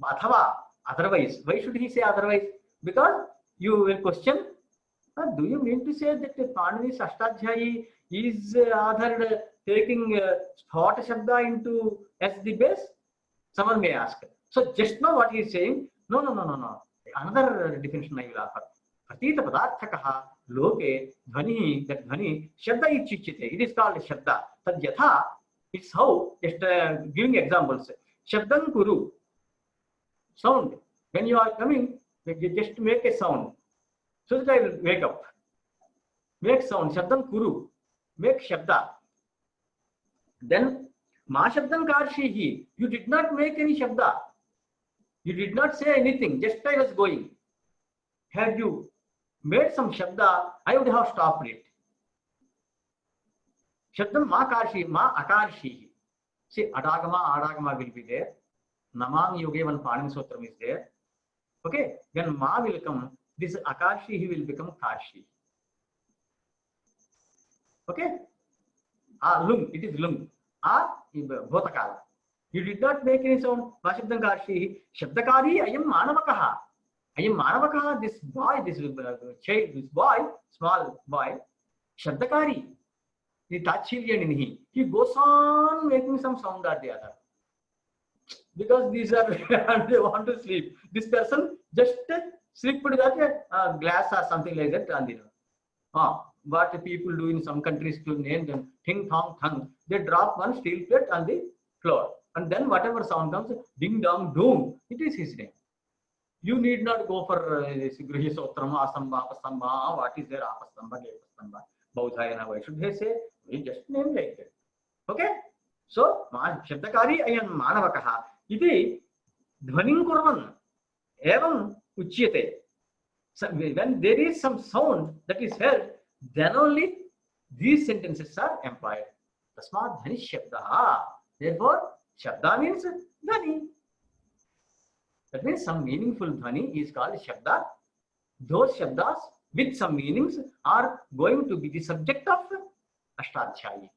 [SPEAKER 1] Athava, otherwise. Why should he say otherwise? Because you will question, do you mean to say that Pāṇini's Ashtādhyāyī is authored taking Sphota Shabda into as the base? Someone may ask. So just now what he is saying, no. Another definition I will offer. Pratita Padarthakaha, Loke, Dhvani, that Dhvani, Shabda Ichichite. It is called Shabda. Tad Yatha, it's how, just giving examples. Shabdan Kuru, sound. When you are coming, you just make a sound. So that I will wake up. Make sound. Shabdan Kuru. Make Shabda. Then, Ma Shabdan Karshihi. You did not make any Shabda. You did not say anything. Just I was going. Had you made some Shabda, I would have stopped it. Shabdan Ma Karshi, Ma Akarshihi. See, Adagama will be there. Namam Yoge, one Pāṇini Sutram is there. Okay, when Ma will come, this Akarshi he will become Karshi. Okay? Lung, it is Lung. Bhotakala. You did not make any sound. Vashabdan Karshi. Shabdakari, I am Manavakaha. I am Manavakaha, this boy, this child, this boy, small boy. Shabdakari. The Tachilyan in he goes on making some sound or the other. Because these are, they want to sleep. This person just sleep put that glass or something like that on the what people do in some countries to name them ting thong thang. They drop one steel plate on the floor, and then whatever sound comes, ding dong doom. It is his name. You need not go for Grihi Sotrama, Asamba, Apastamba. What is there? Apastamba, Apastamba, Baudhayana. Why should they say? We just name like that. Okay. So, Shabdakari ayam Manavakaha. Iti Dhvanim Kurvan Evam Uchyate. So when there is some sound that is heard, then only these sentences are employed. Tasmad Dhani Shabda. Therefore, Shabda means Dhani. That means some meaningful Dhani is called Shabda. Those Shabdas with some meanings are going to be the subject of Ashtādhyāyī.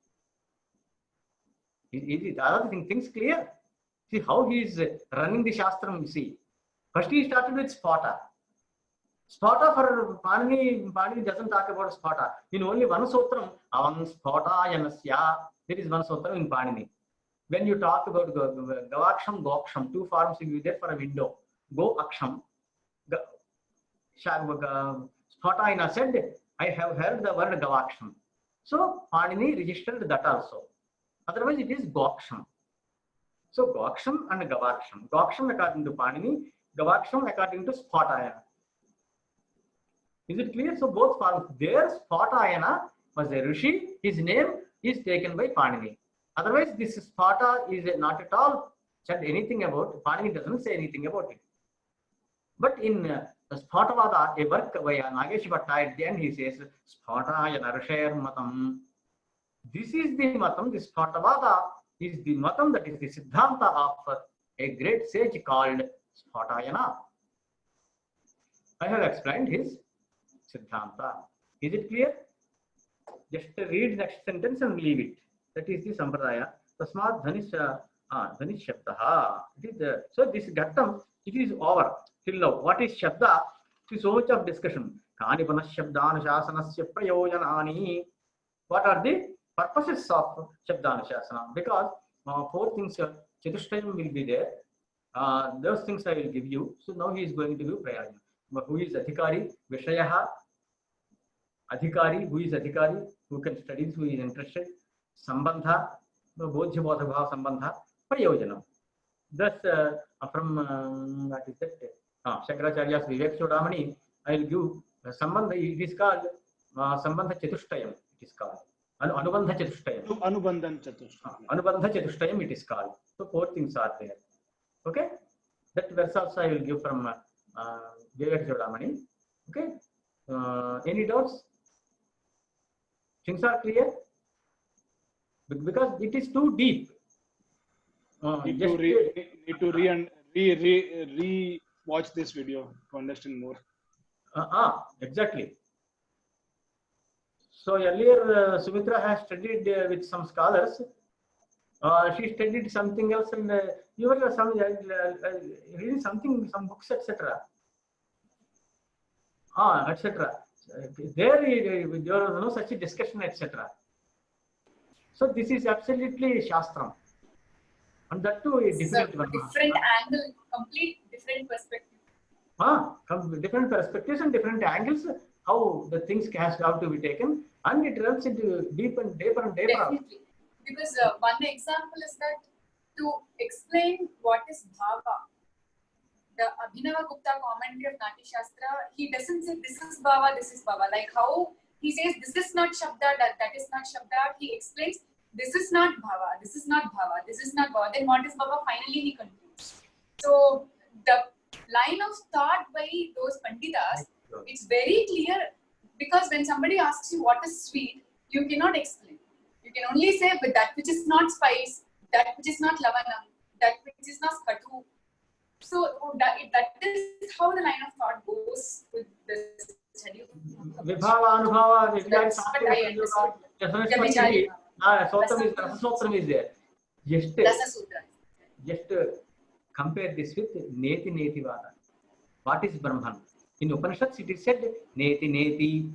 [SPEAKER 1] Is other things clear? See how he is running the Shastram, you see. First he started with Sphota. Sphota for Pāṇini doesn't talk about Sphota. In only one Sutram, Avam Sphota Yanasya, there is one Sutram in Pāṇini. When you talk about Gavaksham, Goksham, two forms will be there for a window. Go Aksham. Sphota said, I have heard the word Gavaksham. So Pāṇini registered that also. Otherwise it is Goksham. So Goksham and Gavaksham. Goksham according to Pāṇini, Gavaksham according to Sphotayana. Is it clear? So both forms. There Sphotayana was a Rishi. His name is taken by Pāṇini. Otherwise this Sphota is not at all said anything about. Pāṇini doesn't say anything about it. But in Sphatavada, a work by Nagesh Bhatta, at the end he says Sphatayana Rishair Matam. This is the Matam, this Sphatavada is the Matam, that is the Siddhānta of a great sage called Sphatayana. I have explained his Siddhānta. Is it clear? Just read next sentence and leave it. That is the Sampradaya. Tasmat Dhani Shabdaha. So this Gattam, it is over till now. What is Shabda? It is so much of discussion. Kani Pana Shabdana Shasanasya Prayojanani. What are the purposes of Shabdana Shasana? Because 4 things, Chatushtayam will be there. Those things I will give you. So now he is going to give Prayojana. Who is Adhikari? Vishayaha. Adhikari. Who is Adhikari? Who can study, who is interested. Sambandha. Bodhya Bodha Bhava Sambandha. Prayojana. Thus, from what is that? Shankaracharya's Vyākaraṇa, I will give Sambandha. It is called Sambandha Chatushtayam. It is called. Anubandha Chatushtayam.
[SPEAKER 2] Anubandhan Chatushtayam.
[SPEAKER 1] Anubandha Chatushtayam it is called. So 4 things are there. Okay? That verse also I will give from Vyākaraṇa. Okay? Any doubts? Things are clear? Because it is too deep.
[SPEAKER 2] Need to re-watch this video to understand more.
[SPEAKER 1] Exactly. So earlier Sumitra has studied with some scholars. She studied something else, and you were reading something, some books, etc. Etc. There was no such a discussion, etc. So this is absolutely Shastram. And that too is different one.
[SPEAKER 4] Different angle, complete different perspective.
[SPEAKER 1] Different perspectives and different angles, how the things have to be taken, and it runs into deeper and deeper and deeper.
[SPEAKER 4] Definitely. Because one example is that to explain what is bhava, the Abhinava Gupta commentary of Nati Shastra, he doesn't say this is bhava, this is bhava. Like how he says this is not shabda, that is not shabda. He explains this is not bhava, this is not bhava, this is not bhava. Then what is bhava? Finally he concludes. So the line of thought by those panditas, it's very clear, because when somebody asks you what is sweet, you cannot explain. You can only say with that which is not spice, that which is not lavanam, that which is not katu. So that is how the line of thought goes with this study.
[SPEAKER 1] Vibhava, Anubhava,
[SPEAKER 4] That's what I understood.
[SPEAKER 1] Sotram is there. Just compare this with Neti Neti Vada. What is Brahman? In Upanishads it is said Neti Neti.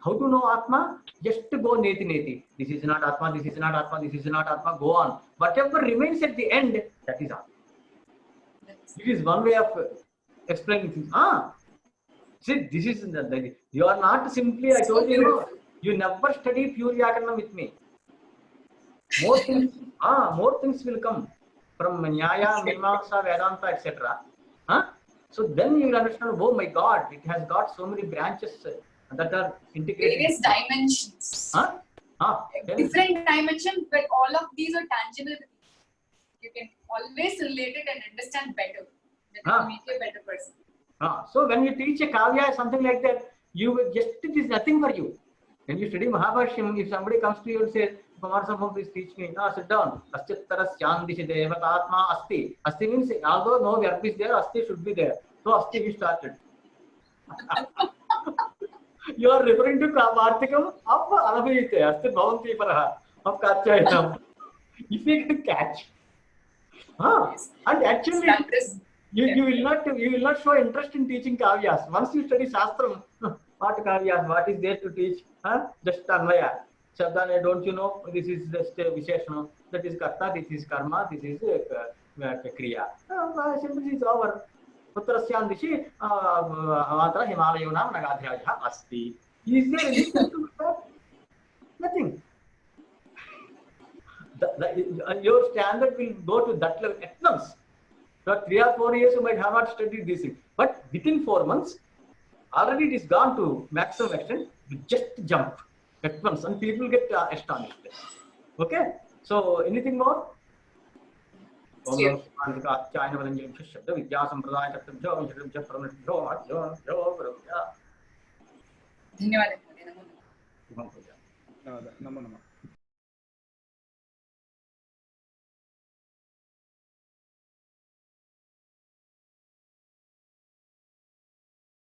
[SPEAKER 1] How to know Atma? Just to go Neti Neti. This is not Atma, this is not Atma, this is not Atma, go on. Whatever remains at the end, that is Atma. It is one way of explaining things. See, this is you are not simply, I told you, you never study pure Vyākaraṇa with me. More things will come from Nyaya, Mimamsa, Vedanta, etc. So then you will understand, oh my God, it has got so many branches that are integrated.
[SPEAKER 4] Various dimensions. Different dimensions, but all of these are tangible. You can always relate it and understand better. That will make you a better person.
[SPEAKER 1] So when you teach a kavya or something like that, you will just, it is nothing for you. When you study Mahābhāṣyam, if somebody comes to you and says, Kumarsambham, please teach me. Sit down. Astyattaras Chandishi Devatatma Asti. Asti means, although no verb is there, Asti should be there. So Asti we started. You are referring to Kartikam of Alavite, Asti Bhavanti Paraha, of Katyayam. If you can catch. And actually, you will not show interest in teaching kavyas. Once you study Shastram, what kavyas, what is there to teach? Just Anvaya. Shabdana, don't you know? This is just Visheshana. That is Karta, this is Karma, this is Kriya. Simply is over. Uttarasyan Dishi, Avantara Himalayonam Nagadhyāyā Asti. Is there anything to that? Nothing. Your standard will go to that level at once. For 3 or 4 years, you might have not studied this thing. But within 4 months, already it is gone to maximum extent. You just jump at once and people get astonished. Okay? So, anything more?
[SPEAKER 4] धन्यवाद.